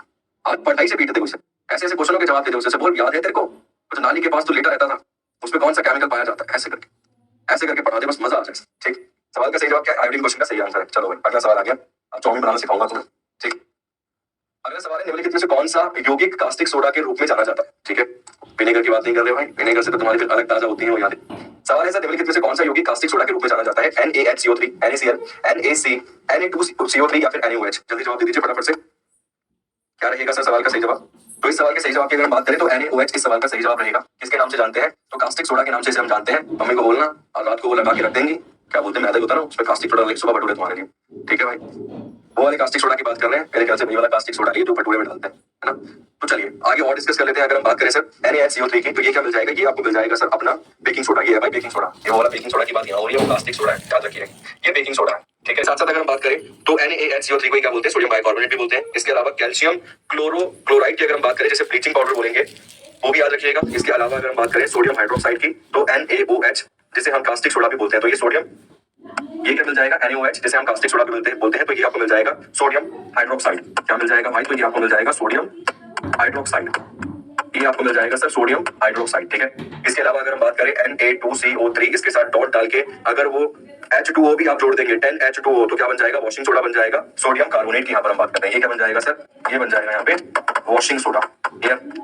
आज पढ़ाई से पीटते उसे, ऐसे ऐसे क्वेश्चनों के जवाब देते उसे, बोल याद है तेरे को तो नाली के पास तो लेटा रहता था, उसमें कौन सा केमिकल पाया जाता है? ऐसे करके पढ़ा दे, बस मजा आ जाए। ठीक, सवाल का सही जवाब क्या है? आयोडीन क्वेश्चन का सही आंसर है। चलो भाई अगला सवाल आ गया, अब चाउमीन बनाना सिखाऊंगा तुम्हें। ठीक, अगला सवाल है, निम्नलिखित में से कौन सा यौगिक कास्टिक सोडा के रूप में जाना जाता है? ठीक है, विनेगर की बात नहीं कर रहे भाई, विनेगर से तो तुम्हारी फिर अलग ताजा होती है वो यादें। सवाल है सर, निम्नलिखित में से कौन सा यौगिक कास्टिक सोडा के रूप में जाना जाता है? NaHCO3, NaCl, NaC, Na2CO3 या फिर NaOH? जल्दी जवाब दे दीजिए फटाफट से, क्या रहेगा सर सवाल का सही जवाब? तो इस सवाल के सही जवाब की अगर हम बात करें तो NaOH इस सवाल का सही जवाब रहेगा। किसके नाम से जानते हैं? तो कास्टिक सोडा के नाम से इसे हम जानते हैं। मम्मी को बोलना और रात को वो लगा के रख देंगी, क्या बोलते हैं मैदा होता है ना, उसमें कास्टिक सोडा सुबह भटूरे तुम्हारे लिए। ठीक है भाई, वो वाले कास्टिक सोडा की बात कर रहे हैं, मेरे ख्याल से वही वाला कास्टिक सोडा है जो भटूरे में डालते हैं, है ना? तो चलिए आगे और डिस्कस कर लेते हैं। अगर हम बात करें सर NaHCO3 की, तो ये क्या मिल जाएगा? ये आपको मिल जाएगा सर अपना बेकिंग सोडा। ये है भाई बेकिंग सोडा, ये वाला बेकिंग सोडा की बात यहाँ हो रही है, वो कास्टिक सोडा है, याद रखिए ये बेकिंग सोडा है। ठीक है, साथ साथ अगर हम बात करें तो NaHCO3 को क्या बोलते हैं? सोडियम बाइकार्बोनेट भी बोलते हैं। इसके अलावा कैल्शियम क्लोराइड की अगर हम बात करें, जैसे ब्लीचिंग पाउडर बोलेंगे, वो भी याद रखिएगा। इसके अलावा अगर हम बात करें सोडियम हाइड्रोक्साइड की, तो NaOH जिसे हम कास्टिक सोडा भी बोलते हैं, तो ये सोडियम, ये क्या मिल जाएगा? NaOH जिसे हम कास्टिक सोडा भी बोलते हैं, तो ये आपको मिल जाएगा सोडियम हाइड्रोक्साइड। क्या मिल जाएगा भाई? तो ये आपको मिल जाएगा सोडियम हाइड्रोक्साइड, ये आपको मिल जाएगा सर सोडियम हाइड्रोक्साइड। ठीक है, इसके अलावा अगर हम बात करें Na2CO3, इसके साथ डॉट डाल के अगर वो H2O भी आप जोड़ देंगे, 10H2O, तो क्या बन जाएगा? वॉशिंग सोडा बन जाएगा। सोडियम कार्बोनेट की यहाँ पर हम बात करते हैं, ये क्या बन जाएगा सर? ये बन जाएगा यहाँ पे वॉशिंग सोडा,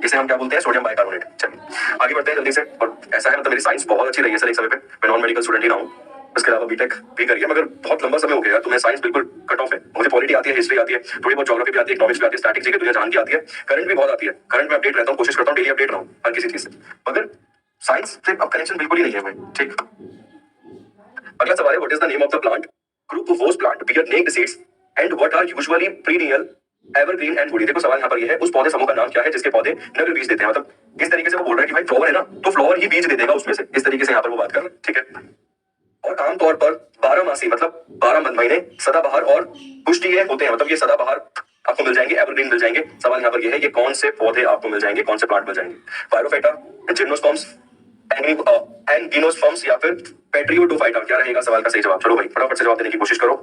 इसे हम क्या बोलते हैं? Sodium bicarbonate. चलिए आगे बढ़ते हैं जल्दी से। और ऐसा है मतलब मेरी साइंस बहुत अच्छी रही है सर एक समय पे, मैं नॉन मेडिकल स्टूडेंट ही रहा हूँ, इसके अलावा बीटेक भी करिए, मगर बहुत लंबा समय हो गया तो मैं साइंस बिल्कुल कट ऑफ है। मुझे पॉलिटी आती है, हिस्ट्री आती है, थोड़ी बहुत ज्योग्राफी भी आती है, इकोनॉमिक्स भी आती है, स्टैटिक्स की दुनिया जान की आती है, करंट भी बहुत आती है। करंट में अपडेट रहता हूँ, कोशिश करता हूँ डेली अपडेट रहूं हर किसी चीज से, मगर साइंस से अब कनेक्शन बिल्कुल ही नहीं है भाई। ठीक, अगला सवाल है, what is the name of the plant group of whose plant bear naked seeds and what are usually perennial evergreen and woody. देखो सवाल यहाँ पर ये है, उस पौधे समूह का नाम क्या है जिसके पौधे नर बीज देते हैं। मतलब इस तरीके से वो बोल रहा है कि भाई फ्लावर है ना, तो फ्लावर ही बीज दे देगा उसमें से। इस तरीके से यहाँ पर वो बात कर रहा है, ठीक है। और आमतौर पर 12 मासी मतलब 12 महीने सदाबहार और पुष्टीय होते हैं। मतलब ये सदाबहार आपको मिल जाएंगे, एवरग्रीन मिल जाएंगे। सवाल यहाँ पर ये है, ये कौन से पौधे आपको मिल जाएंगे, कौन से प्लांट मिल जाएंगे? फायरोफेटा, जिम्नोस्पर्म्स, एंगिनोस्पर्म्स या फिर पेट्रियोडोफाइटा। क्या रहेगा सवाल का सही जवाब? चलो भाई फटाफट से जवाब देने की कोशिश करो।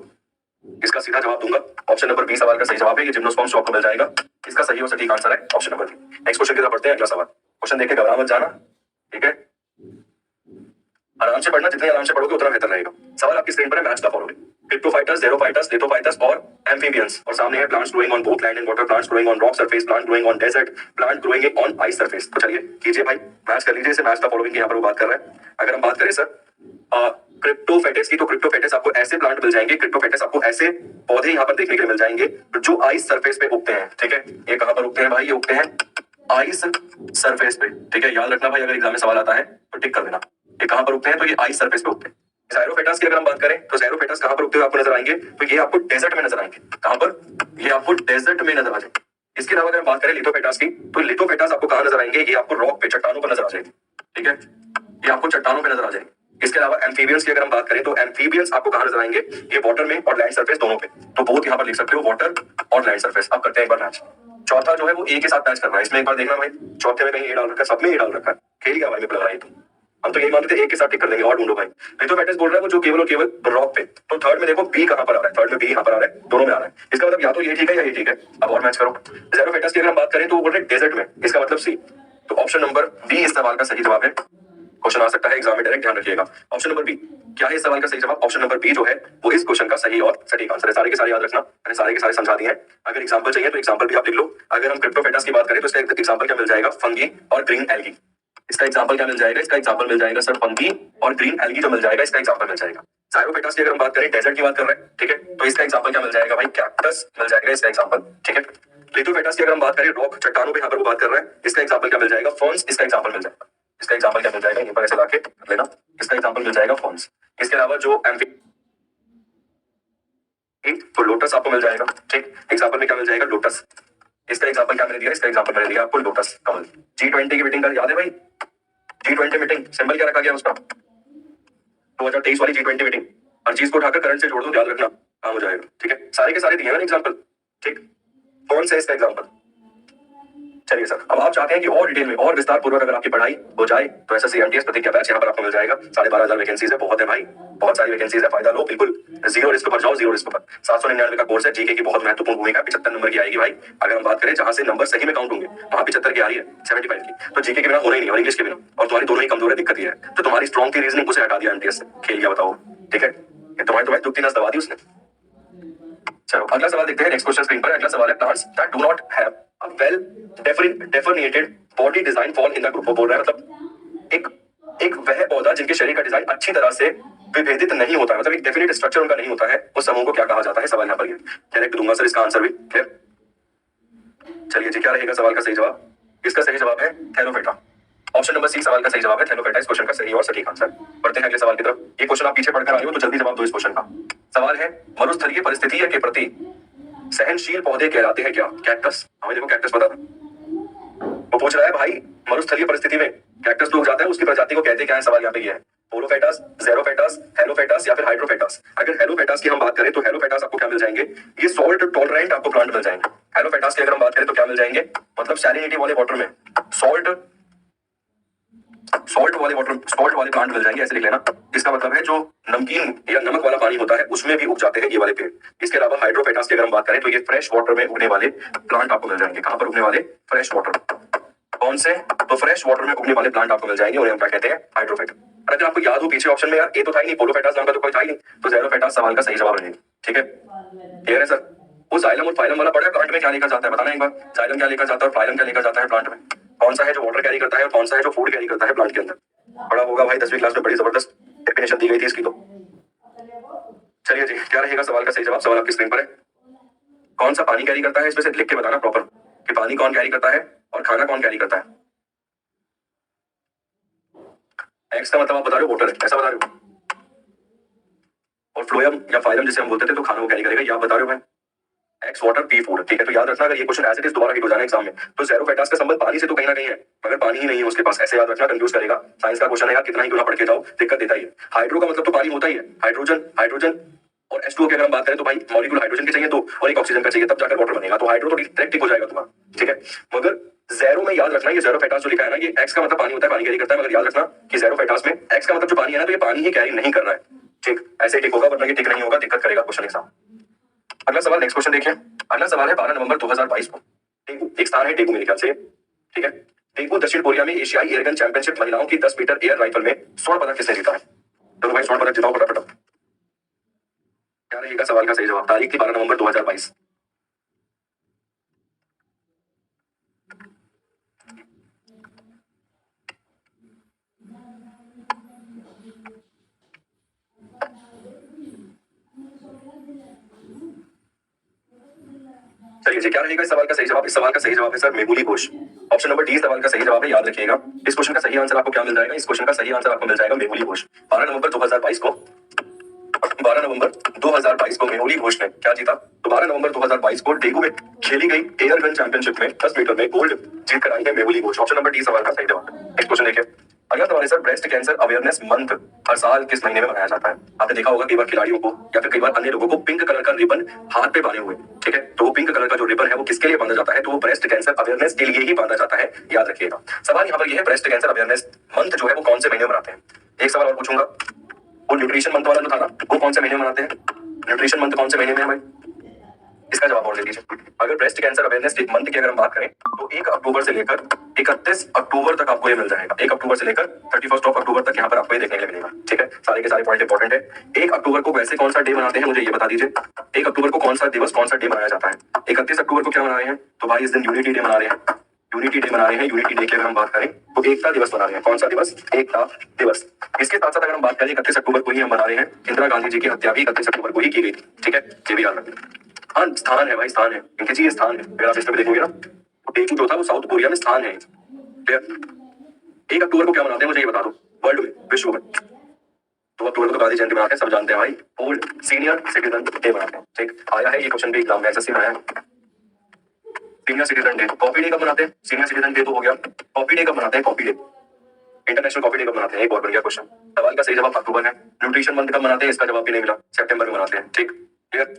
इसका सीधा जवाब दूंगा, ऑप्शन नंबर बी सवाल का सही जवाब है। ये जिम्नोस्पर्म्स आपको मिल जाएगा। इसका सही और सटीक आंसर है option number B. Next question की तरफ बढ़ते हैं। अगला सवाल, क्वेश्चन देख के घबरा मत जाना, ठीक है। आराम से पढ़ना, जितने आराम से पढ़ोगे उतना बेहतर रहेगा। सवाल आपकी स्क्रीन पर है, match the following. Cryptophytes, xerophytes, lithophytes और एम्फीबियंस। और सामने है plants growing on both land and water, plants growing on rock surface, plant growing on desert, plant growing on ice surface. तो चलिए कीजिए भाई, मैच कर लीजिए इसे। मैच द फॉलोइंग की यहाँ पर वो बात कर रहा है। अगर हम बात करें सर क्रिप्टोफेटिस की, तो क्रिप्टोफेटिस आपको ऐसे प्लांट मिल जाएंगे, क्रिप्टोफेटिस आपको ऐसे पौधे यहाँ पर देखने के लिए मिल जाएंगे जो आइस सरफेस पे उगते हैं, ठीक है। ये कहाँ पर उगते हैं भाई? ये उगते हैं आइस सरफेस पे, ठीक है। याद रखना भाई, अगर एग्जाम में सवाल आता है तो टिक कर देना। ये कहां पर उगते हैं? तो ये आइस सरफेस पे उगते हैं। ज़ायरोफेटास की अगर हम बात करें तो ज़ायरोफेटास कहां पर उगते हुए आपको नजर आएंगे? तो ये आपको डेजर्ट में नजर आएंगे। कहां पर? ये आपको डेजर्ट में नजर आ जाएंगे। इसके अलावा अगर हम बात करें लिथोफेटास की, तो लिथोफेटास आपको कहां नजर आएंगे? ये आपको रॉक पे, चट्टानों पर नजर आ जाएंगे, ठीक है। ये आपको चट्टानों पे नजर आ जाएंगे। इसके अलावा एम्फीबियंस की अगर हम बात करें तो एम्फीबियंस आपको कहां नजर आएंगे? ये वाटर में और लैंड सरफेस दोनों पे। तो बोथ यहाँ पर लिख सकते हो, वाटर और लैंड सरफेस। अब करते हैं एक बार मैच। चौथा जो है वो ए के साथ मैच कर रहा है। इसमें एक बार देखना भाई, चौथे में कहीं ए डाल रखा है, सब में ए डाल रखा है। खेल गया भाई, मेरे को लग रहा है तो हम तो यही मानते थे एक के साथ टिक कर देंगे। और ढूंढो भाई। लिथोफेटिस बोल रहा है वो जो केवल और केवल रॉक पे। तो थर्ड में देखो बी कहां पर आ रहा है? थर्ड में बी यहां पर आ रहा है, दोनों में आ रहा है। इसका मतलब या तो ये ठीक है या ये ठीक है। अब और मैच करो। ज़ेरोफेटास की अगर हम बात करें तो वो बोल रहे हैं डेजर्ट में, इसका मतलब सी। तो ऑप्शन नंबर बी इस सवाल का सही जवाब है। क्वेश्चन आ सकता है एग्जाम में डायरेक्ट, ध्यान रखिएगा। ऑप्शन नंबर बी क्या है इस सवाल का सही जवाब? ऑप्शन नंबर बी जो है वो इस क्वेश्चन का सही और सटीक आंसर है। सारे के सारे याद रखना, मैंने सारे के सारे समझा दिए हैं। अगर एग्जांपल चाहिए तो एग्जांपल भी आप लिख लो। अगर हम क्रिप्टोफेटस की बात करें तो इसका एग्जांपल क्या मिल जाएगा? फंगी और ग्रीन एल्गी। इसका एग्जांपल क्या मिल जाएगा? इसका एग्जांपल मिल जाएगा सर फंगी और ग्रीन एल्गी जो मिल जाएगा, इसका एग्जांपल मिल जाएगा। ज़ायरोफेटास की अगर हम बात करें, डेजर्ट की बात कर रहे हैं, ठीक है। तो इसका एग्जांपल क्या मिल जाएगा भाई? कैक्टस मिल जाएगा इसका एग्जांपल, ठीक है। लिथोफेटास की अगर हम बात करें, रॉक चट्टानों पे यहाँ पर वो बात कर रहे हैं, इसका एग्जांपल क्या मिल जाएगा? फर्न्स। इसका एग्जांपल मिल जाएगा। इसका एग्जांपल क्या मिल जाएगा? यहीं पर ऐसे लाके कर लेना। इसका एग्जांपल मिल जाएगा फर्न्स। इसके अलावा जो एम्फी, तो लोटस आपको मिल जाएगा, ठीक। एग्जांपल में क्या मिल जाएगा? लोटस। इसका एग्जांपल क्या मैंने दिया? इसका एग्जांपल मैंने दिया आपको लोटस, कमल। G20 की मीटिंग का याद है भाई? G20 मीटिंग सिंबल क्या रखा गया उसका? 2023 वाली G20 मीटिंग। हर चीज को उठाकर करंट से जोड़ दो, याद रखना काम हो जाएगा, ठीक है। सारे के सारे दिए हैं ना एग्जांपल, ठीक। कौन सा है इसका एग्जांपल? चलिए सर, अब आप चाहते हैं कि और डिटेल में और विस्तार पूर्वक अगर आपकी पढ़ाई हो जाए तो एसएससी एमटीएस प्रतिज्ञा बैच यहाँ पर आपको मिल जाएगा। 12,500 वैकेंसीज है, बहुत है भाई, बहुत सारी वैकेंसीज है। फायदा लो बिल्कुल, जीरो रिस्क पर जाओ, जीरो रिस्क पर। 799 का कोर्स है। जीके की बहुत महत्वपूर्ण भूमिका, 75 नंबर की आएगी भाई। अगर हम बात करें जहां से नंबर सही में काउंट होंगे वहां 75 की आ रही है, 75 की। तो जीके के बिना होना ही नहीं, और इंग्लिश के बिना। और तुम्हारी दोनों ही कमजोर है, दिक्कत ये है। तो तुम्हारी स्ट्रॉन्ग की रीजनिंग उसे हटा दिया एमटीएस से, खेल गया बताओ, ठीक है। तुम्हारी दुखती नस दबा दी उसने। चलो अगला सवाल देखते हैं। नेक्स्ट क्वेश्चन स्क्रीन पर अगला सवाल है, plants that do not have a well definated body design fall in the group. वो बोल रहा है मतलब एक वह पौधा जिनके शरीर का डिजाइन अच्छी तरह से विभेदित नहीं होता है, मतलब एक डेफिनेट स्ट्रक्चर उनका नहीं होता है, उस समूह को क्या कहा जाता है? सवाल यहाँ पर ये डायरेक्ट दूंगा सर, इसका आंसर भी क्लियर। चलिए जी, क्या रहेगा सवाल का सही जवाब? इसका सही जवाब है थैलोफेटा। ऑप्शन नंबर सी सवाल का सही जवाब है थैलोफेटा, इस क्वेश्चन का सही और सटीक आंसर। बढ़ते हैं अगले सवाल की तरफ। ये क्वेश्चन आप पीछे पढ़कर आए हो तो जल्दी जवाब दो इस क्वेश्चन का। सवाल है, मरुस्थलीय परिस्थिति के प्रति सहनशील पौधे कहलाते हैं क्या? कैक्टस। हमें देखो कैक्टस पता था, वो पूछ रहा है भाई मरुस्थलीय परिस्थिति में कैक्टस तो उग जाता है, उसकी प्रजाति को कहते क्या है? सवाल यहाँ पे ये है, पोलोफेटास, ज़ेरोफेटास, हेलोफेटास या फिर हाइड्रोफेटास। अगर हेलोफेटास की हम बात करें तो हेलोफेटास आपको क्या मिल जाएंगे? ये सॉल्ट टॉलरेंट आपको प्लांट मिल जाएंगे। हेलोफेटास की अगर हम बात करें तो क्या मिल जाएंगे? मतलब सैलिनिटी वाले वाटर में सॉल्ट वाले प्लांट मिल जाएंगे, ऐसे लिख लेना। इसका मतलब है जो नमकीन या नमक वाला पानी होता है उसमें भी उग जाते हैं ये वाले पेड़। इसके अलावा हाइड्रोफेटास की अगर हम बात करें तो ये फ्रेश वाटर में उगने वाले प्लांट आपको मिल जाएंगे। कहां पर उगने वाले? Fresh water. कौन से? तो फ्रेश वाटर में उगने वाले प्लांट आपको मिल जाएंगे, उन्हें हम क्या कहते हैं? हाइड्रोफेटा। अगर आपको याद हो पीछे ऑप्शन में यार ये तो था ही नहीं, पोलोफेटास नाम का तो कोई था ही नहीं, तो ज़ेरोफेटास सवाल का सही जवाब रहेगा, ठीक है। क्लियर है सर? वो जाइलम और फाइलम वाला पढ़ा है, प्लांट में क्या लेकर जाता है बताना एक बार। जाइलम क्या लेकर जाता है और फाइलम क्या लेकर जाता है प्लांट में? कौन सा है जो वाटर कैरी करता है और कौन सा है जो फूड कैरी करता है प्लांट के अंदर? पढ़ा होगा भाई 10वीं क्लास में, बड़ी जबरदस्त डेफिनेशन दी गई थी इसकी तो। चलिए जी, क्या रहेगा सवाल का सही जवाब? सवाल आपकी स्क्रीन पर है। कौन सा पानी कैरी करता है? इसमें से लिख के बताना प्रॉपर कि पानी कौन कैरी करता है और खाना कौन कैरी करता है। एक्स का मतलब आप बता रहे हो वाटर है, ऐसा बता रहे हो। और फ्लोएम या फाइलम जिसे हम बोलते थे तो खाना वो कैरी करेगा, ये आप बता रहे हो भाई। एक्स वाटर पी फूड, ठीक है। तो याद रखना अगर ये क्वेश्चन एज इट इज दोबारा हिट हो जाना एग्जाम में, तो ज़ेरोफेटास का संबंध पानी से तो कहीं ना कहीं है, मगर पानी ही नहीं है उसके पास, ऐसे याद रखना, कंफ्यूज करेगा। साइंस का क्वेश्चन है यार, कितना ही क्यों ना पढ़ के जाओ, दिक्कत देता ही है। हाइड्रो का मतलब तो पानी होता ही है, हाइड्रोजन हाइड्रोजन और H2O की अगर हम बात करें तो भाई मॉलिक्यूल हाइड्रोजन के चाहिए दो और एक ऑक्सीजन का चाहिए, तब जाकर वाटर बनेगा, तो हाइड्रो तो डायरेक्ट हो जाएगा तुम्हारा, ठीक है। मगर ज़ेरो में याद रखना, ये ज़ेरोफेटास जो लिखा है ना, ये एक्स का मतलब पानी होता है, पानी कैरी करता है, मगर याद रखना कि ज़ेरोफेटास में एक्स का मतलब जो पानी है ना, तो ये पानी ही कैरी नहीं कर रहा है, ठीक। ऐसे ठीक होगा, वरना ये ठीक नहीं होगा, दिक्कत करेगा क्वेश्चन एग्जाम। अगला सवाल, नेक्स्ट क्वेश्चन देखिए। अगला सवाल है 12 नवंबर 2022 को टेगू, एक स्थान है टेगू मेरे ख्याल से, ठीक है। टेगू दक्षिण कोरिया में एशियाई एयरगन चैंपियनशिप महिलाओं की 10 मीटर एयर राइफल में स्वर्ण पदक किसने जीता है? चलो भाई स्वर्ण पदक जिताओ फटाफट। क्या रहेगा सवाल का सही जवाब? तारीख थी 12 नवंबर 2022। चलिए, क्या रहेगा इस सवाल का सही जवाब? इस सवाल का सही जवाब है sir Mehuli Ghosh. Option number D इस सवाल का सही जवाब है, याद रखिएगा। इस क्वेश्चन का सही आंसर आपको क्या मिल जाएगा? इस क्वेश्चन का सही आंसर आपको मिल जाएगा मेहुली घोष। 12 नवंबर 2022 को 12 नवंबर 2022 को मेहुली घोष ने क्या जीता? तो 12 नवंबर 2022 को डेगू में खेली गई एयर गन चैंपियनशिप में 10 मीटर में गोल्ड जीत कर आई है Mehuli Ghosh. Option number D सवाल का सही जवाब। नेक्स्ट क्वेश्चन देखिए। अगला सवाल है sir, breast cancer awareness month हर साल किस महीने में मनाया जाता है? आपने देखा होगा कई बार खिलाड़ियों को या फिर कई बार अन्य लोगों को पिंक कलर का रिबन हाथ पे बांधे हुए, ठीक है। तो वो पिंक कलर का जो रिबन है वो किसके लिए बांधा जाता है? तो वो ब्रेस्ट कैंसर अवेयरनेस के लिए ही बांधा जाता है, याद रखिएगा। सवाल यहाँ पर यह है, ब्रेस्ट कैंसर अवेयरनेस मंथ जो है वो कौन से महीने में मनाते हैं? एक सवाल और पूछूंगा, वो न्यूट्रिशन मंथ वाला जो था ना, वो कौन से महीने में मनाते हैं? न्यूट्रिशन मंथ कौन से महीने में है भाई? इसका जवाब और दे दीजिए। अगर ब्रेस्ट कैंसर अवेयरनेस मंथ की अगर हम बात करें तो 1 अक्टूबर से लेकर 31 अक्टूबर तक आपको ये मिल जाएगा। 1 अक्टूबर से लेकर 31 अक्टूबर तक यहाँ पर आपको ये देखने के लिए मिलेगा, ठीक है। सारे के सारे पॉइंट इंपॉर्टेंट है। 1 अक्टूबर को वैसे कौन सा डे मनाते हैं, मुझे ये बता दीजिए। 1 अक्टूबर को कौन सा दिवस, कौन सा डे मनाया जाता है? 31 अक्टूबर को क्या मना रहे हैं? तो भाई इस दिन यूनिटी डे मना रहे हैं, यूनिटी डे मना रहे हैं। यूनिटी डे की अगर हम बात करें तो एकता दिवस मना रहे हैं। कौन सा दिवस? एकता दिवस। इसके साथ साथ अगर हम बात करें 31 अक्टूबर को ही हम मना रहे हैं, इंदिरा गांधी जी की हत्या भी 31 अक्टूबर को ही की गई थी, ठीक है। ये भी याद रखना। हाँ स्थान है भाई, स्थान है इनके जी, ये स्थान है। अगर आप इसमें देखोगे ना, टेगू जो था वो साउथ कोरिया में स्थान है, क्लियर। 1 अक्टूबर को क्या मनाते हैं मुझे ये बता दो, वर्ल्ड में, विश्व में। 2 अक्टूबर को तो गांधी जयंती मनाते हैं, सब जानते हैं भाई। ओल्ड सीनियर सिटीजन डे मनाते हैं, ठीक। आया है ये क्वेश्चन भी एग्जाम में, एसएससी में आया है। Senior citizen day, coffee day कब मनाते हैं? सीनियर सिटीजन डे तो हो गया, कॉफी डे कब मनाते हैं? Coffee day, international coffee day कब मनाते हैं? एक और बन गया क्वेश्चन। सवाल का सही जवाब अक्टूबर है। न्यूट्रिशन मंथ कब मनाते हैं? इसका जवाब भी नहीं मिला, सितंबर में मनाते हैं, ठीक, क्लियर।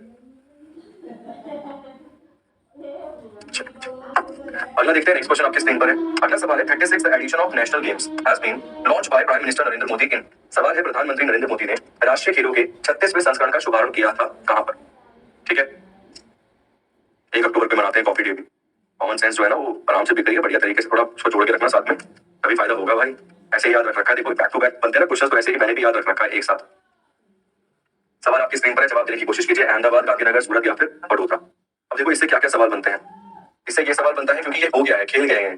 अगला देखते हैं, नेक्स्ट क्वेश्चन आपके स्क्रीन पर है। अगला सवाल है, 36th edition of national games has been launched by prime minister Narendra Modi in. सवाल है, प्रधानमंत्री नरेंद्र मोदी ने राष्ट्रीय खेलों के 36वें संस्करण का शुभारंभ किया था कहां पर? ठीक है, 1 अक्टूबर पे मनाते हैं कॉफी डे भी। कॉमन सेंस जो है ना वो आराम से बिक रही है, बढ़िया तरीके से थोड़ा उसको जोड़ के रखना साथ में, तभी फायदा होगा भाई। ऐसे ही याद रख रखा है, देखो बैक टू बैक बनते हैं ना क्वेश्चन, तो ऐसे ही मैंने भी याद रख रखा है एक साथ। सवाल आपकी स्क्रीन पर है, जवाब देने की कोशिश कीजिए। अहमदाबाद, गांधीनगर, सूरत या फिर बड़ौदा। अब देखो इससे क्या क्या सवाल बनते हैं। इससे ये सवाल बनता है क्योंकि ये हो गया है, खेल गए हैं,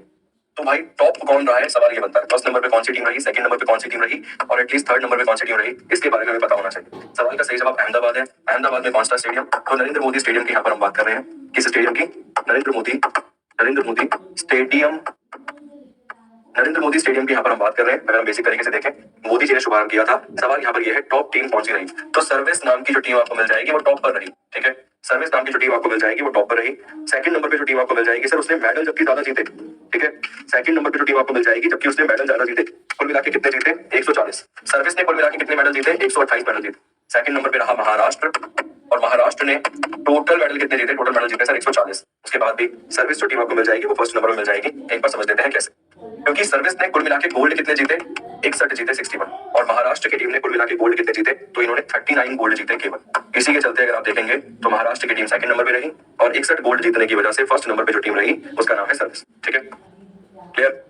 तो भाई टॉप कौन रहा है, सवाल ये बनता है। फर्स्ट नंबर पे कौन सी टीम रही, सेकंड नंबर पे कौन सी टीम रही, और एटलीस्ट थर्ड नंबर पे कौन सी टीम रही, इसके बारे में हमें पता होना चाहिए। सवाल का सही जवाब अहमदाबाद है। अहमदाबाद में कौन सा स्टेडियम? तो नरेंद्र मोदी स्टेडियम की यहाँ पर हम बात कर रहे हैं। किस स्टेडियम की? नरेंद्र मोदी स्टेडियम, नरेंद्र मोदी स्टेडियम की यहाँ पर हम बात कर रहे हैं। अगर हम बेसिक तरीके से देखें, मोदी जी ने शुभारंभ किया था। सवाल यहाँ पर यह है, टॉप टीम कौन सी रही? तो सर्विस नाम की जो टीम आपको मिल जाएगी वो टॉप पर रही, ठीक है। सर्विस नाम की जो टीम आपको मिल जाएगी वो टॉप पर रही। सेकंड नंबर पे जो टीम आपको मिल जाएगी, सर उसने मेडल जबकि ज्यादा जीते, ठीक है। सेकंड नंबर पे जो टीम आपको मिल जाएगी जबकि उसने मेडल ज्यादा जीते। कुल मिला के कितने जीते? 140। सर्विस ने कुल मिला के कितने मेडल जीते? 128 मेडल जीते। सेकंड नंबर पे रहा महाराष्ट्र, और महाराष्ट्र ने टोटल मेडल कितने जीते? टोटल मेडल जीते सर 140। उसके बाद भी सर्विस जो टीम आपको मिल जाएगी वो फर्स्ट नंबर में मिल जाएगी। एक बार समझ लेते हैं कैसे, क्योंकि सर्विस ने कुल मिला के गोल्ड कितने जीते? 61 जीते, 61। और महाराष्ट्र की टीम ने कुल मिला के गोल्ड कितने जीते? तो इन्होंने 39 गोल्ड जीते केवल। इसी के चलते अगर आप देखेंगे तो महाराष्ट्र की टीम सेकंड नंबर पे रही, और 61 गोल्ड जीतने की वजह से फर्स्ट नंबर पे जो टीम रही उसका नाम है सर्विस, ठीक है, क्लियर।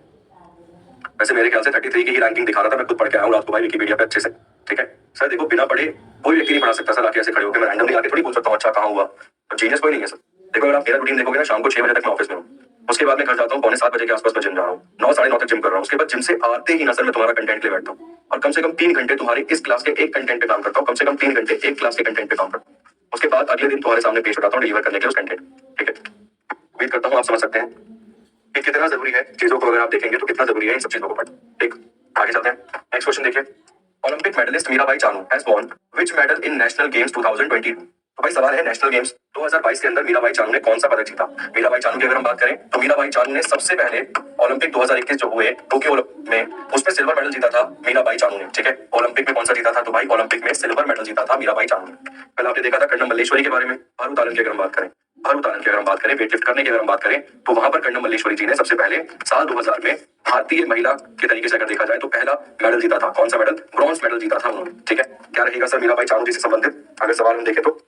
वैसे मेरे ख्याल से 33 की ही रैंकिंग दिखा रहा था, मैं खुद पढ़ के आया हूँ रात को भाई विकिपीडिया पे अच्छे से, ठीक है। सर देखो बिना पढ़े कोई व्यक्ति नहीं पढ़ा सकता सर, आके ऐसे खड़े होकर मैं रैंडमली आके थोड़ी पूछ सकता हूँ अच्छा कहाँ हुआ, तो जीनियस कोई नहीं है सर। देखो अगर आप मेरा रूटीन देखोगे ना, शाम को 6 बजे तक मैं ऑफिस में हूँ, उसके बाद मैं घर जाता हूँ, 6:45 बजे के आसपास मैं जिम जा रहा हूँ, 9 साढ़े 9 तक जिम कर रहा हूँ। उसके बाद जिम से आते ही ना सर मैं तुम्हारा कंटेंट ले बैठता हूँ, और कम से कम 3 घंटे तुम्हारे इस क्लास के एक कंटेंट पे काम करता हूँ, कम से कम 3 घंटे एक क्लास के कंटेंट पे काम करता हूँ। उसके बाद अगले दिन तुम्हारे सामने पेश उठाता हूँ डिलीवर करने के लिए उस कंटेंट, ठीक है। उम्मीद करता हूँ आप समझ सकते हैं कि कितना जरूरी है चीजों को, अगर आप देखेंगे तो कितना जरूरी है इन सब चीजों को पढ़ना, ठीक। आगे चलते हैं, नेक्स्ट क्वेश्चन देखिए। Olympic medallist Mirabai Chanu has won which medal in national games 2022? तो भाई सवाल है नेशनल गेम्स 2022 के अंदर मीराबाई चानू ने कौन सा पदक जीता। मीराबाई चानू की अगर हम बात करें तो मीराबाई चानू ने सबसे पहले ओलंपिक 2021 जो हुए टोक्यो में उसमें सिल्वर मेडल जीता था मीराबाई चानू ने। ठीक है, ओलंपिक में कौन सा जीता था, तो भाई ओलंपिक में सिल्वर मेडल जीता था मीराबाई चानू ने। कल आपने देखा था कर्णम मल्लेश्वरी के बारे में। भारोत्तोलन की अगर हम बात करें, भारोत्तोलन की अगर हम बात करें, वेट लिफ्ट करने की अगर हम बात करें, तो वहां पर कर्णम मल्लेश्वरी जी ने सबसे पहले साल 2000 में भारतीय महिला के तरीके से अगर देखा जाए तो पहला मेडल जीता था। कौन सा मेडल, ब्रॉन्ज मेडल जीता था उन्होंने। ठीक है, क्या रहेगा सर मीराबाई चानू जी से संबंधित अगर सवाल हम देखें तो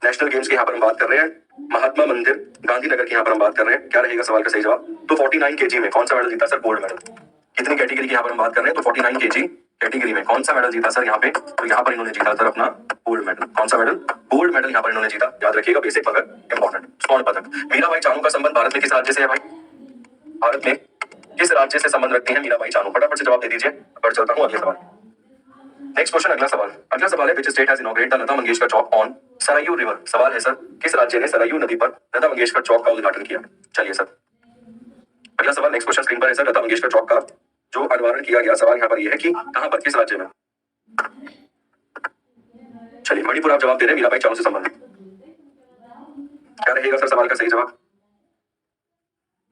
नेशनल गेम्स की यहाँ पर हम बात कर रहे हैं, महात्मा मंदिर गांधीनगर की यहाँ पर हम बात कर रहे हैं। क्या रहेगा सवाल का सही जवाब, तो 49 केजी में कौन सा मेडल जीता सर, गोल्ड मेडल। कितनी कैटेगरी की यहाँ पर हम बात कर रहे हैं, तो 49 केजी कैटेगरी में कौन सा मेडल जीता सर यहाँ पे, तो यहाँ पर इन्होंने जीता सर अपना गोल्ड मेडल। कौन सा मेडल, गोल्ड मेडल यहाँ पर इन्होंने जीता। याद रखिएगा, बेसिक पदक इंपॉर्टेंट। स्वर्ण पदक। मीराबाई चानू का संबंध भारत में किस राज्य से है भाई, भारत में किस राज्य से संबंध रखती है मीराबाई चानू, फटाफट से जवाब दे दीजिए। बढ़ चलता हूँ अगले सवाल। नेक्स्ट क्वेश्चन, अगला सवाल है which state has inaugurated the Lata Mangeshkar Chowk on Saryu river. सवाल है सर किस राज्य ने सरयू नदी पर लता मंगेशकर चौक का उद्घाटन किया। चलिए सर अगला सवाल, नेक्स्ट क्वेश्चन स्क्रीन पर है सर, लता मंगेशकर चौक का जो अनावरण किया गया। सवाल यहाँ पर यह है कि कहां पर, किस राज्य में। चलिए मणिपुर आप जवाब दे रहे हैं मीराबाई चानू से संबंधित। क्या रहेगा सर सवाल का सही जवाब,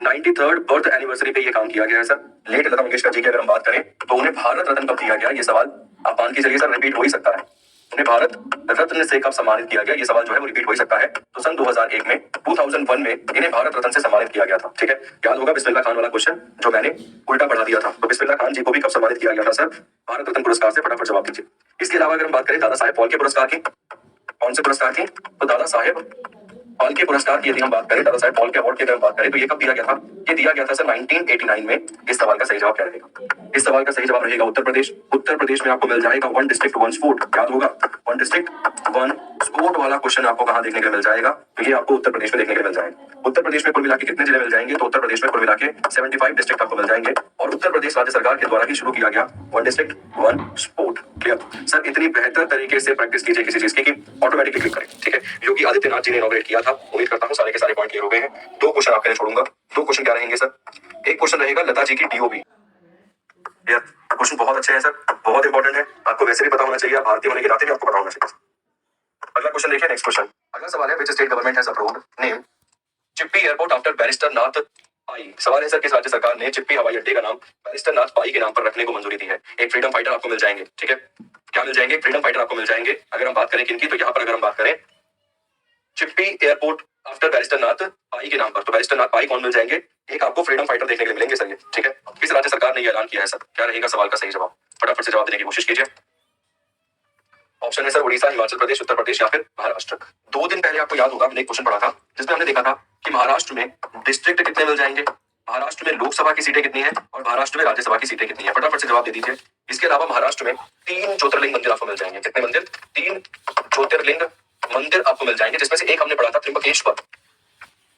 93rd बर्थ एनिवर्सरी पे ये काम किया गया है सर। लेट लता मंगेशकर जी की अगर हम बात करें तो उन्हें भारत रत्न कब दिया गया, ये सवाल आप मान के चलिए सर रिपीट हो ही सकता है। उन्हें भारत रत्न से कब सम्मानित किया गया, ये सवाल जो है वो रिपीट हो ही सकता है। तो सन 2001 में 2001 में इन्हें भारत रत्न से सम्मानित किया गया था। ठीक है, याद होगा बिस्मिल्लाह खान वाला क्वेश्चन जो मैंने उल्टा पढ़ा दिया था। तो बिस्मिल्लाह खान जी को भी कब सम्मानित किया गया था सर, भारत रत्न पुरस्कार से। फटाफट जवाब दीजिए। इसके अलावा अगर हम बात करें दादा साहेब फाल्के पुरस्कार की, कौन से पुरस्कार की, तो दादा साहेब फाल्के पुरस्कार की यदि हम बात करें, दादा साहेब फाल्के अवार्ड की अगर हम बात करें तो ये कब दिया गया था, ये दिया गया था सर 1989 में। इस सवाल का सही जवाब क्या रहेगा, इस सवाल का सही जवाब रहेगा उत्तर प्रदेश। उत्तर प्रदेश में आपको मिल जाएगा वन डिस्ट्रिक्ट वन स्पोर्ट। याद होगा वन डिस्ट्रिक्ट वन स्पोर्ट वाला क्वेश्चन आपको कहां देखने को मिल जाएगा, तो ये आपको उत्तर प्रदेश में देखने को मिल जाएगा। उत्तर प्रदेश में कुल मिला के कितने जिले मिल जाएंगे, तो उत्तर प्रदेश में कुल मिला के 75 डिस्ट्रिक्ट आपको मिल जाएंगे। और उत्तर प्रदेश राज्य सरकार के द्वारा ही शुरू किया गया one district one sport. Clear sir, इतनी बेहतर तरीके से प्रैक्टिस कीजिए किसी चीज की कि ऑटोमेटिकली क्लिक करें। ठीक है, योगी आदित्यनाथ जी ने इनॉग्रेट किया था। उम्मीद करता हूं सारे के सारे पॉइंट क्लियर हो गए हैं। दो क्वेश्चन आपके लिए छोड़ूंगा। दो क्वेश्चन क्या रहेंगे सर, एक क्वेश्चन रहेगा लता जी की डीओबी। यार क्वेश्चन बहुत अच्छे हैं सर, बहुत इंपॉर्टेंट है, आपको वैसे भी पता होना चाहिए, भारतीय होने के नाते भी आपको पता होना चाहिए। अगला क्वेश्चन देखिए, नेक्स्ट क्वेश्चन। अगला सवाल है which state government has approved name Chipi airport after barrister Nath Pai. सवाल है सर किस राज्य सरकार ने चिप्पी हवाई अड्डे का नाम बैरिस्टर नाथ पाई के नाम पर रखने को मंजूरी दी है। एक फ्रीडम फाइटर आपको मिल जाएंगे। ठीक है, क्या मिल जाएंगे, फ्रीडम फाइटर आपको मिल जाएंगे। अगर हम बात करें किनकी, तो यहाँ पर अगर हम बात करें चिप्पी एयरपोर्ट आफ्टर बैरिस्टर नाथ पाई के नाम पर, तो बैरिस्टर नाथ पाई कौन मिल जाएंगे, एक आपको फ्रीडम फाइटर देखने को मिलेंगे सर ये। ठीक है, किस राज्य सरकार ने यह ऐलान किया है सर, क्या रहेगा सवाल का सही जवाब, फटाफट से जवाब देने की कोशिश कीजिए। ऑप्शन है सर उड़ीसा, हिमाचल प्रदेश, उत्तर प्रदेश या फिर महाराष्ट्र। 2 दिन पहले आपको याद होगा हमने एक क्वेश्चन पढ़ा था जिसमें हमने देखा था कि महाराष्ट्र में डिस्ट्रिक्ट कितने मिल जाएंगे, महाराष्ट्र में लोकसभा की सीटें कितनी है और महाराष्ट्र में राज्यसभा की सीटें कितनी है। फटाफट से जवाब दे दीजिए। इसके अलावा महाराष्ट्र में 3 ज्योतिर्लिंग मंदिर आपको मिल जाएंगे। कितने मंदिर, 3 ज्योतिर्लिंग मंदिर आपको मिल जाएंगे, जिसमें से एक हमने पढ़ा था त्र्यंबकेश्वर,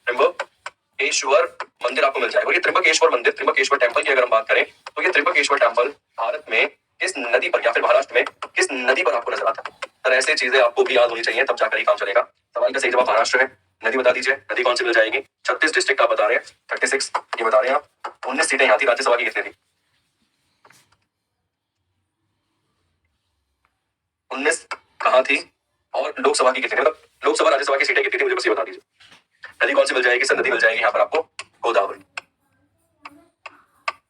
त्र्यंबकेश्वर मंदिर आपको मिल जाएगा। ये त्र्यंबकेश्वर मंदिर, त्र्यंबकेश्वर टेंपल की अगर हम बात करें तो ये त्र्यंबकेश्वर टेंपल भारत में किस नदी पर या फिर महाराष्ट्र में किस नदी पर आपको नजर आता है। तर ऐसे चीजें आपको भी याद होनी चाहिए, तब जाकर ही काम चलेगा। सवाल का सही जवाब महाराष्ट्र है। नदी बता दीजिए, नदी कौन सी मिल जाएगी। 36 डिस्ट्रिक्ट आप बता रहे हैं, 36 ये बता रहे हैं आप। 19 सीटें यहाँ थी, राज्यसभा की कितनी थी, 19 कहाँ थी और लोकसभा की कितनी, मतलब लोकसभा राज्यसभा की सीटें कितनी थी, मुझे बस ये बता दीजिए। नदी कौन सी मिल जाएगी सर, नदी मिल जाएगी यहाँ पर आपको गोदावरी।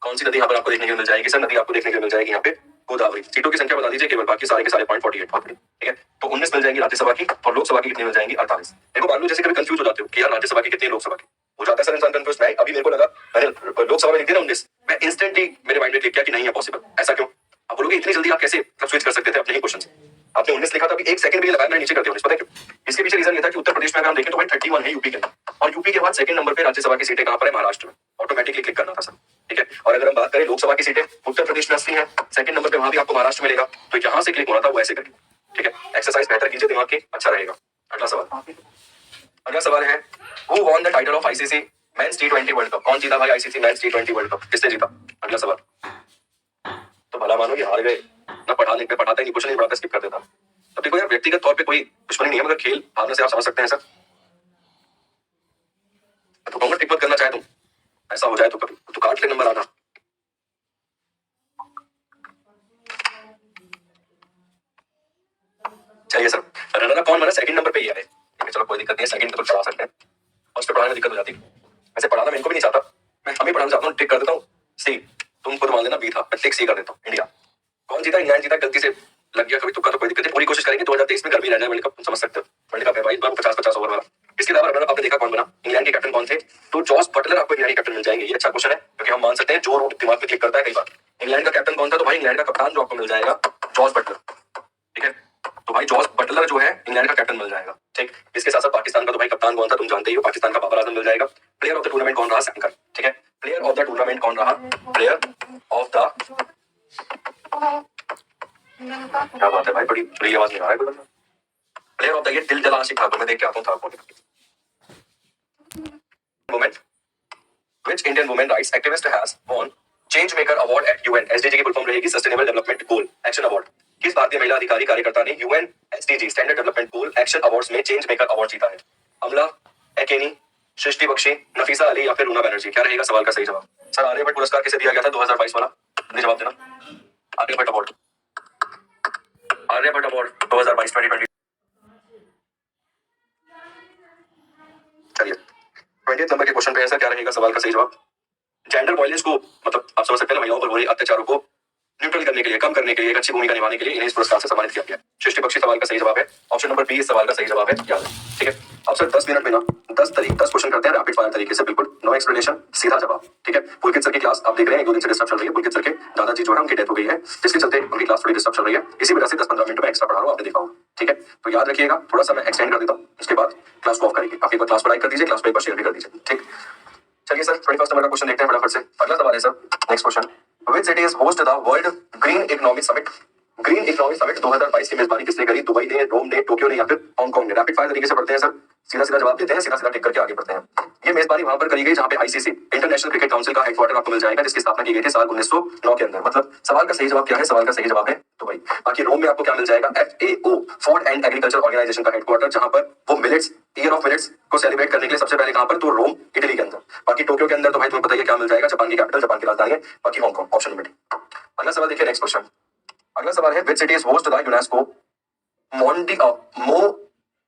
कौन सी नदी यहाँ पर आपको देखने को मिल जाएगी सर, नदी आपको देखने को मिल जाएगी यहाँ पे गोदावरी। सीटों की संख्या बता दीजिए केवल, बाकी सारे के सारे पॉइंट 48 बहुत बड़ी। ठीक है, तो 19 मिल जाएंगी राज्यसभा की और लोकसभा की कितनी मिल जाएंगी 48। देखो मान लो जैसे कभी कंफ्यूज हो जाते हो कि यार राज्यसभा की कितनी, लोकसभा की हो जाता है सर इंसान कंफ्यूज। मैं अभी मेरे को लगा मैंने लोकसभा में लिख दिया 19, मैं इंस्टेंटली मेरे माइंड में क्लिक किया कि नहीं है पॉसिबल। ऐसा क्यों, आप बोलोगे इतनी जल्दी आप कैसे स्विच कर सकते थे अपने ही क्वेश्चन से। आपने 19 लिखा था, अभी 1 सेकंड भी लगाया मैंने नीचे कर दिया 19, पता है क्यों। इसके पीछे रीजन ये था कि उत्तर प्रदेश में अगर हम देखें तो भाई 31 है यूपी के अंदर, और यूपी के बाद सेकंड नंबर पे राज्यसभा की सीटें कहां पर है, महाराष्ट्र में। ऑटोमेटिकली क्लिक करना था सर। ठीक है, और अगर हम बात करें लोकसभा की सीटें, उत्तर प्रदेश में 80 है, सेकंड नंबर पे वहां भी आपको महाराष्ट्र मिलेगा, तो जहां से क्लिक होना था वो ऐसे करिए। ठीक है, एक्सरसाइज बेहतर कीजिए दिमाग की, अच्छा रहेगा। अगला सवाल, अगला सवाल है who won the title of ICC men's T20 world cup. कौन जीता भाई आईसीसी मेंस टी20 वर्ल्ड कप, किसने जीता। अगला सवाल, तो भला मानो कि हार गए ना, पढ़ाने पे पढ़ाता ही क्वेश्चन नहीं पढ़ाता, स्किप कर देता। अब देखो यार व्यक्तिगत तौर पे कोई दुश्मनी नहीं है, मगर खेल भावना से आप समझ सकते हैं सर। तो कहूंगा टिक मत करना चाहे तुम, ऐसा हो जाए तो कभी तो काट ले नंबर आधा। चलिए वैसे पढ़ाना मैं इनको भी नहीं चाहता, मैं हमें पढ़ाना चाहता हूँ। टिक कर देता हूँ सी, तुम खुद मान लेना बी था, मैं टिक सी कर देता हूँ। इंडिया कौन जीता? इंग्लैंड जीता। गलती से लग गया कभी तुक्का तो कोई दिक्कत नहीं, पूरी कोशिश करेंगे 2023 में घर भी रह जाए वर्ल्ड कप, तुम समझ सकते हो। वर्ल्ड कप है भाई, 50-50 ओवर वाला। इसके अलावा रनर आपने देखा कौन बना? इंग्लैंड के कैप्टन कौन थे? तो जॉस बटलर आपको इंग्लैंड के कैप्टन मिल जाएंगे। ये अच्छा क्वेश्चन है क्योंकि हम मान सकते हैं जो रूट दिमाग में क्लिक करता है कई बार। इंग्लैंड का कैप्टन कौन था? तो भाई इंग्लैंड का कप्तान जो आपको मिल जाएगा जॉस बटलर, ठीक है। तो भाई जॉस बटलर जो है इंग्लैंड का कैप्टन मिल जाएगा, ठीक। इसके साथ साथ पाकिस्तान का तो भाई कप्तान कौन था तुम जानते ही हो, पाकिस्तान का बाबर आजम मिल जाएगा। प्लेयर ऑफ द टूर्नामेंट कौन रहा? सैंकर, ठीक है। प्लेयर ऑफ द टूर्नामेंट कौन रहा? प्लेयर ऑफ द, क्या बात है भाई, बड़ी बड़ी आवाज नहीं आ रहा है। प्लेयर ऑफ द ईयर दिल जला आशिक ठाकुर, मैं देख के आता हूँ Thakur. Women, which Indian women rights activist has won change maker award eight UN? SDG की फुल फॉर्म रहेगी sustainable development goal action award. किस भारतीय महिला अधिकारी कार्यकर्ता ने UN SDG standard development goal action awards में चेंज मेकर अवार्ड जीता है? अमला एकेनी, सृष्टि बख्शी, नफीसा अली या फिर रूना बनर्जी? क्या रहेगा सवाल का सही जवाब? सर आर्यभट्ट पुरस्कार किसे दिया गया था 2022 वाला? जल्दी जवाब देना। Aryabhata award, Aryabhata award 2022-2020। चलिए 20 नंबर के क्वेश्चन पे है सर, क्या रहेगा सवाल का सही जवाब? जेंडर वायलेंस को, मतलब आप समझ सकते हैं महिलाओं पर हो रहे अत्याचारों को न्यूट्रल करने के लिए, कम करने के लिए, एक अच्छी भूमिका निभाने के लिए इन्हें इस पुरस्कार से सम्मानित किया गया। सृष्टि बख्शी सवाल का सही जवाब है। ऑप्शन नंबर बी इस सवाल का सही जवाब है, याद है, ठीक है। अब सर 10 मिनट में ना 10 क्वेश्चन करते हैं रैपिड फायर तरीके से, बिल्कुल नो एक्सप्लेनेशन, सीधा जवाब, ठीक है। पुलकित सर की क्लास आप देख रहे हैं, 1-2 दिन से डिस्टर्ब चल रही है। पुलकित सर के दादाजी जो है उनकी डेथ हो गई है, जिसके चलते उनकी क्लास थोड़ी डिस्टर्ब चल रही है। इसी वजह से 10-15 मिनट में एक्स्ट्रा पढ़ा रहा हूँ, आपने देखा होगा, ठीक है। तो याद रखिएगा, थोड़ा सा मैं एक्सटेंड कर देता हूँ, उसके बाद क्लास को ऑफ करेंगे। आप एक बार क्लास पढ़ाई कर दीजिए, क्लास को एक बार शेयर भी कर दीजिए, ठीक। चलिए सर 21 नंबर का क्वेश्चन देखते हैं फटाफट से। अगला सवाल है sir, next question, which city is host the world green economic summit? Green economic summit 2022 की मेजबानी किसने करी? दुबई ने, रोम ने, टोक्यो ने या फिर हांगकांग ने? रैपिड फायर तरीके से पढ़ते हैं सर, सीधा सीधा जवाब देते हैं, सीधा सीधा टिक करके आगे बढ़ते हैं। ये मेजबानी वहां पर करी गई जहां पे आईसीसी इंटरनेशनल क्रिकेट काउंसिल का हेडक्वार्टर आपको मिल जाएगा, जिसकी स्थापना की गई थी साल 1909 के अंदर। मतलब सवाल का सही जवाब क्या है? सवाल का सही जवाब है दुबई। बाकी रोम में आपको क्या मिल जाएगा? FAO food and agriculture organisation का हेडक्वार्टर, जहां पर वो मिलेट्स, ईयर ऑफ मिलेट्स को सेलिब्रेट करने के लिए सबसे पहले कहां पर? तो रोम, इटली के अंदर। बाकी टोक्यो के अंदर तो भाई तुम्हें बताइए क्या मिल जाएगा? जापान की कैपिटल, जापान की राजधानी है। बाकी हांगकांग, ऑप्शन नंबर डी। अगला सवाल देखिए, नेक्स्ट क्वेश्चन। अगला सवाल है, which city is host the UNESCO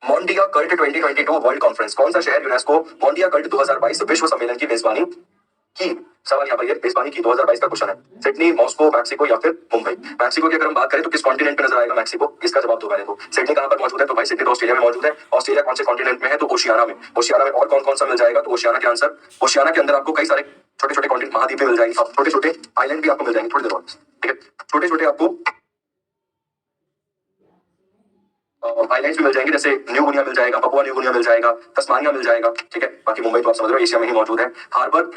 Mondiacult 2022 world conference? कौन सा शहर यूनेस्को मोंडिया कल्ट 2022 विश्व सम्मेलन की मेजबानी की? सवाल यहाँ पर ये मेजबानी की 2022 का क्वेश्चन है। सिडनी, मॉस्को, मैक्सिको या फिर मुंबई? मैक्सिको की अगर हम बात करें तो किस कॉन्टिनेंट पे नजर आएगा मैक्सिको? इसका जवाब दो मैंने तो। सिडनी कहां पर मौजूद है? तो भाई सिडनी तो ऑस्ट्रेलिया में मौजूद है। ऑस्ट्रेलिया कौन से कॉन्टिनेंट में है? तो ओशियाना में। ओशियाना में और कौन कौन सा मिल जाएगा? तो ओशियाना के आंसर, ओशियाना के अंदर आपको कई सारे छोटे छोटे कॉन्टिनेंट, महाद्वीप मिल जाएंगे, छोटे छोटे आइलैंड भी आपको मिल जाएंगे, थोड़ी देर बाद, ठीक है। छोटे छोटे आपको आइलैंड्स भी मिल जाएंगे, जैसे न्यू गुनिया मिल जाएगा, पपुआ न्यू गुनिया मिल जाएगा, तस्मानिया मिल जाएगा, ठीक है। बाकी मुंबई तो आप समझ रहे हो एशिया में ही मौजूद है। हार्बर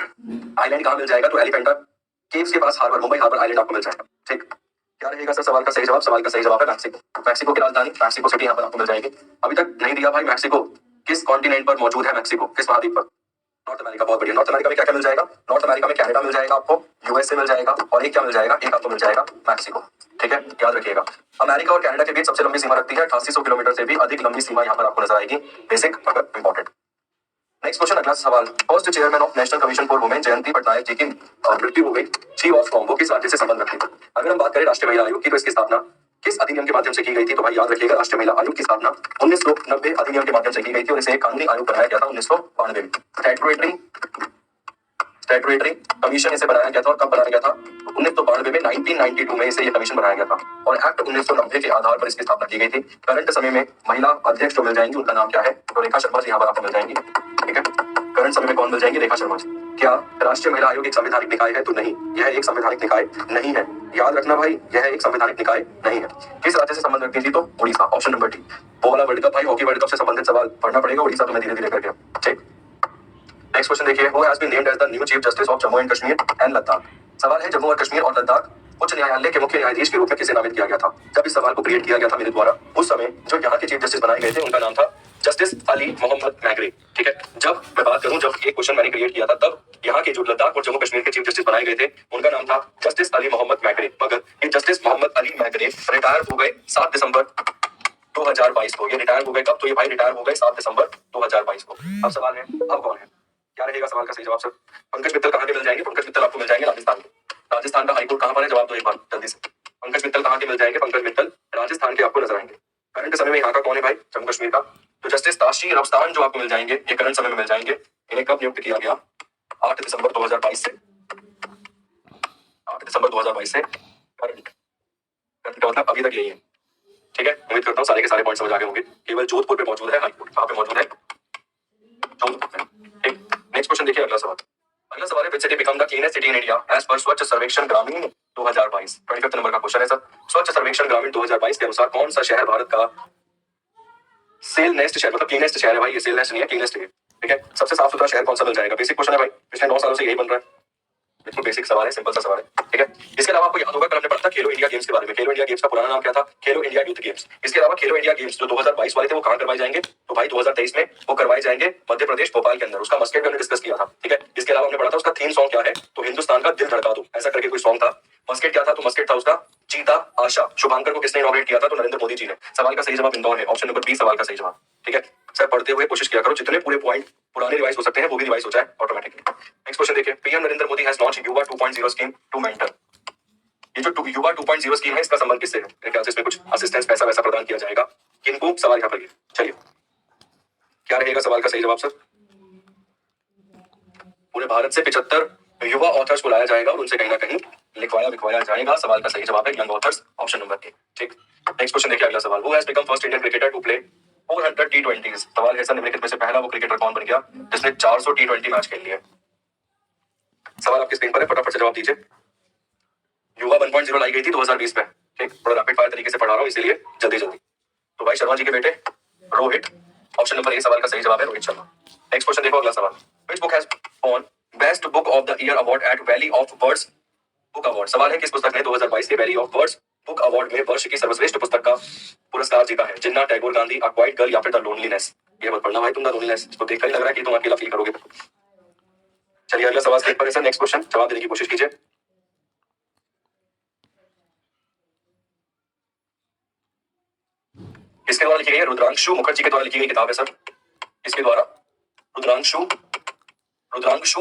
आइलैंड कहाँ मिल जाएगा? तो एलिफेंटा केव्स के पास हार्बर, मुंबई हार्बर आइलैंड आपको मिल जाएगा, ठीक। क्या रहेगा सर सवाल का सही जवाब? सवाल का सही जवाब है मैक्सिको। मैक्सिको की राजधानी, मैक्सिको सिटी यहाँ पर आपको मिल जाएगी। अभी तक नहीं दिया भाई मैक्सिको किस कॉन्टिनेंट पर मौजूद है? मैक्सिको किस महाद्वीप पर? नॉर्थ अमेरिका, बहुत बढ़िया। नॉर्थ अमेरिका में क्या क्या मिल जाएगा? नॉर्थ अमेरिका में कनाडा मिल जाएगा आपको, यूएसए मिल जाएगा, और एक क्या मिल जाएगा? एक आपको मिल जाएगा मैक्सिको, ठीक है, याद रखिएगा। अमेरिका और कनाडा के बीच सबसे लंबी सीमा रखती है 8800 किलोमीटर से भी अधिक लंबी सीमा यहाँ पर आपको नजर आएगी, बेसिक मगर इंपॉर्टेंट। नेक्स्ट क्वेश्चन, अगला सवाल, first chairman of national commission for women Jayanti Patnaik ji की मृत्यु हो गई, ची ऑफ कॉम्बो किस राज्य से संबंध रखती है? अगर हम बात करें राष्ट्रीय महिला आयोग की, तो इसकी स्थापना किस अधिनियम के माध्यम से की गई थी? तो भाई याद रखिएगा, राष्ट्रीय महिला आयोग की स्थापना 1990 अधिनियम के माध्यम से की गई थी और इसे एक कानूनी आयोग बनाया गया था 1992 में। स्टैट्यूटरी कमीशन इसे बनाया गया था, और कब बनाया गया था? 1992 में, 1992 में इसे ये कमीशन बनाया गया था, और एक्ट 1990 के आधार पर इसकी स्थापना की गई थी। करंट समय में महिला अध्यक्ष जो मिल जाएंगी उनका नाम क्या है? तो रेखा शर्मा जी यहाँ पर आपको मिल जाएंगी, ठीक है। करंट समय में कौन मिल जाएंगी? रेखा शर्मा जी। क्या राष्ट्रीय महिला आयोग एक संवैधानिक निकाय है? तो नहीं, यह एक संवैधानिक निकाय नहीं है, याद रखना भाई, यह एक संवैधानिक निकाय नहीं है। किस राज्य से संबंध रखती थी? तो उड़ीसा, ऑप्शन नंबर डी। वो वाला वर्ल्ड कप भाई, हॉकी वर्ल्ड कप से संबंधित सवाल पढ़ना पड़ेगा, उड़ीसा तो मैं धीरे धीरे करके, ठीक। नेक्स्ट क्वेश्चन देखिए, who has been named as the new chief justice of Jammu and Kashmir and Ladakh? सवाल है, जम्मू और कश्मीर और लद्दाख उच्च न्यायालय के मुख्य न्यायाधीश के रूप में किसे नामित किया गया था? जब इस सवाल को क्रिएट किया गया था मेरे द्वारा, उस समय जो यहाँ के चीफ जस्टिस बनाए गए थे उनका नाम था जस्टिस अली मोहम्मद मैकरे, ठीक है। जब मैं बात करूं, जब एक क्वेश्चन मैंने क्रिएट किया था, तब यहाँ के जो लद्दाख और जम्मू कश्मीर के चीफ जस्टिस बनाए गए थे उनका नाम था जस्टिस अली मोहम्मद मैकरे, मगर ये जस्टिस मोहम्मद अली मैकरे रिटायर हो गए 7 दिसंबर 2022 को। ये रिटायर हो गए कब? तो ये भाई रिटायर हो गए 7 दिसंबर 2022 को। अब सवाल है, अब कौन है? क्या रहेगा सवाल का सही जवाब सर? पंकज मित्तल कहाँ के मिल जाएंगे? पंकज मित्तल आपको मिल जाएंगे राजस्थान के। राजस्थान का हाईकोर्ट कहाँ पर है? जवाब दो एक बार जल्दी से। पंकज मित्तल कहाँ के मिल जाएंगे? पंकज मित्तल राजस्थान के आपको नजर आएंगे। करंट समय में यहाँ का कौन है भाई? जम्मू कश्मीर का। तो जस्टिस ताशी रफ्तान जो आपको मिल जाएंगे, ये करंट समय में मिल जाएंगे। इन्हें कब नियुक्त किया गया? 8 दिसंबर 2022 से 8 दिसंबर 2022 से करंट का मतलब अभी तक यही है। ठीक है, उम्मीद करता हूँ सारे के सारे पॉइंट समझ आ गए होंगे। केवल जोधपुर पे मौजूद है हाईकोर्ट, कहाँ पे मौजूद है? जोधपुर में। ठीक, नेक्स्ट क्वेश्चन देखिए, अगला सवाल। अगला सवाल है, which city become the cleanest city in India as per Swachh सर्वेक्षण ग्रामीण 2022। 25 नंबर का क्वेश्चन है सर। स्वच्छ सर्वेक्षण ग्रामीण 2022 के अनुसार कौन सा शहर भारत का सेल नेस्ट शहर, मतलब क्लीनेस्ट शहर है भाई, ये सेल नेस्ट नहीं है, क्लीनेस्ट है। ठीक है, सबसे साफ सुथरा शहर कौन सा मिल जाएगा? बेसिक क्वेश्चन है भाई, पिछले 9 सालों से यही बन रहा है। बिल्कुल बेसिक सवाल है, सिंपल सा सवाल है। ठीक है, इसके अलावा आपको याद होगा कल हमने पढ़ा था खेलो इंडिया गेम्स के बारे में। खेलो इंडिया गेम्स का पुराना नाम क्या था? खेलो इंडिया यूथ गेम्स। इसके अलावा खेलो इंडिया गेम्स जो 2022 वाले थे वो कहां करवाए जाएंगे? तो भाई 2023 में वो करवाए जाएंगे मध्य प्रदेश भोपाल के अंदर। उसका मस्केट भी हमने डिस्कस किया था। ठीक है, इसके अलावा हमने पढ़ा था उसका थीम सॉन्ग क्या है, तो हिंदुस्तान का दिल धड़का दो, ऐसा करके कोई सॉन्ग था। मस्केट क्या था? तो मस्केट था उसका चीता आशा। शुभांकर को किसने इनॉग्रेट किया था? तो नरेंद्र मोदी जी ने। सवाल का सही जवाब इंदौर है, ऑप्शन नंबर बी सवाल का सही जवाब। ठीक है सर, पढ़ते हुए कोशिश किया करो, जितने पूरे पॉइंट पुराने रिवाइज हो सकते हैं वो भी रिवाइज हो जाए ऑटोमेटिकली। नेक्स्ट क्वेश्चन देखिए, PM Narendra Modi has launch युवा 2.0 स्कीम टू मेंटर। ये जो युवा 2.0 स्कीम है, इसका संबंध किससे है? मेरे ख्याल से इसमें कुछ असिस्टेंस पैसा वैसा प्रदान किया जाएगा किनको? सवाल यहाँ पर ये। चलिए, क्या रहेगा सवाल का सही जवाब सर? पूरे भारत से 75 युवा ऑथर्स को लाया जाएगा और उनसे कहीं ना कहीं लिखवाया जाएगा। सवाल का सही जवाब है young authors, option number A. ठीक, नेक्स्ट क्वेश्चन देखिए, अगला सवाल। Who has become first Indian cricketer to play 400 T20s। सवाल है सर, निम्नलिखित में से पहला वो क्रिकेटर कौन बन गया जिसने 400 T20 मैच खेल लिए? सवाल आपकी स्क्रीन पर है, फटाफट से जवाब दीजिए। युवा 1.0 लाई गई थी 2020 में। ठीक, थोड़ा रैपिड फायर तरीके से पढ़ा रहा हूँ इसीलिए जल्दी जल्दी। तो भाई शर्मा जी के बेटे रोहित, ऑप्शन नंबर ए सवाल का सही जवाब है, रोहित शर्मा। नेक्स्ट क्वेश्चन देखो, अगला सवाल। Which book has won best book of the year award eight valley of words book award. सवाल है, किस पुस्तक ने 2022 के valley of words book award में वर्ष की सर्वश्रेष्ठ पुस्तक का पुरस्कार जीता है? जिन्ना, टैगोर, गांधी, अ क्वाइट गर्ल या फिर द लोनलीनेस। ये मत पढ़ना भाई तुम, द लोनलीनेस, इसको देखकर ही लग रहा है कि तुम अकेला फील करोगे। चलिए अगला सवाल स्क्रीन पर है सर। नेक्स्ट क्वेश्चन जवाब देने की कोशिश कीजिए। किसके द्वारा लिखी गई है? रुद्रांशु मुखर्जी के द्वारा लिखी गई किताब है सर। किसके द्वारा? रुद्रांशु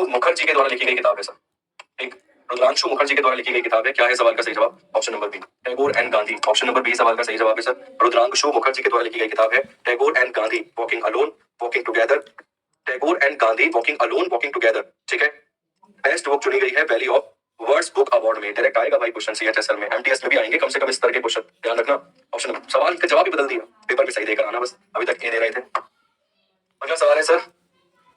मुखर्जी के द्वारा लिखी गई किताब है सर। एक रुद्रांशु मुखर्जी के द्वारा लिखी गई किताब है। क्या है सवाल का सही जवाब? Option number B Tagore and Gandhi, option number B सवाल का सही जवाब है सर। रुद्रांशु मुखर्जी के द्वारा लिखी गई किताब है Tagore and Gandhi walking alone walking together. Tagore and Gandhi walking alone walking together. ठीक है, बेस्ट बुक चुनी गई है valley of words book award में। डायरेक्ट आएगा भाई क्वेश्चन सीएचएसएल में, एमटीएस में भी आएंगे कम से कम इस तरह के क्वेश्चन, ध्यान रखना। ऑप्शन सवाल का जवाब भी बदल दिया, पेपर में सही देकर आना बस, अभी तक ए दे रहे थे। अगला सवाल है sir,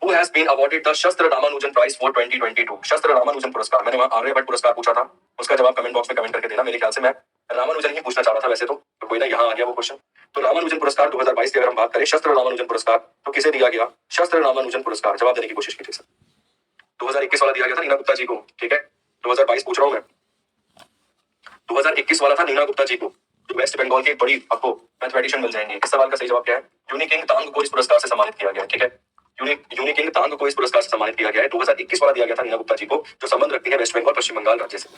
Who has been awarded the शस्त्र रामानुजन प्राइज फॉर 2022? शस्त्र रामानुजन पुरस्कार, मैंने वहां आर्यभट्ट पुरस्कार पूछा था, उसका जवाब कमेंट बॉक्स में कमेंट करके देना। मेरे ख्याल से मैं रामानुजन ही पूछना चाह रहा था वैसे तो कोई ना, यहाँ आ गया वो क्वेश्चन। तो रामानुजन पुरस्कार 2022 की अगर हम बात करें, शस्त्र रामानुजन पुरस्कार, तो किसे दिया गया शस्त्र रामानुजन पुरस्कार? जवाब देने की कोशिश कीजिए सर। 2021 वाला दिया गया था नीना गुप्ता जी को। ठीक है, 2022 पूछ रहा हूँ मैं। 2021 वाला था नीना गुप्ता जी को, जो वेस्ट बंगाल की एक बड़ी आपको मैथमेटिशियन मिल जाएंगे। इस सवाल का सही जवाब क्या है? यूनिकिंग तांग को इस पुरस्कार से सम्मानित किया गया। ठीक है, यूनिकिंग तांग को इस पुरस्कार से सम्मानित किया गया है। 2021 वाला दिया गया था नीना गुप्ता जी को, जो संबंध रखती है वेस्ट बंगाल पश्चिम बंगाल राज्य से।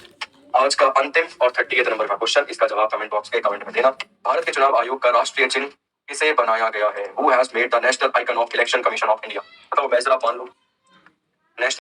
आज का अंतिम और 30th नंबर का क्वेश्चन, इसका जवाब कमेंट बॉक्स के कमेंट में देना। भारत के चुनाव आयोग का राष्ट्रीय चिन्ह किसे बनाया गया है? Who has made the national icon of election commission of India? बताओ, बेजरा मान लो। नेशनल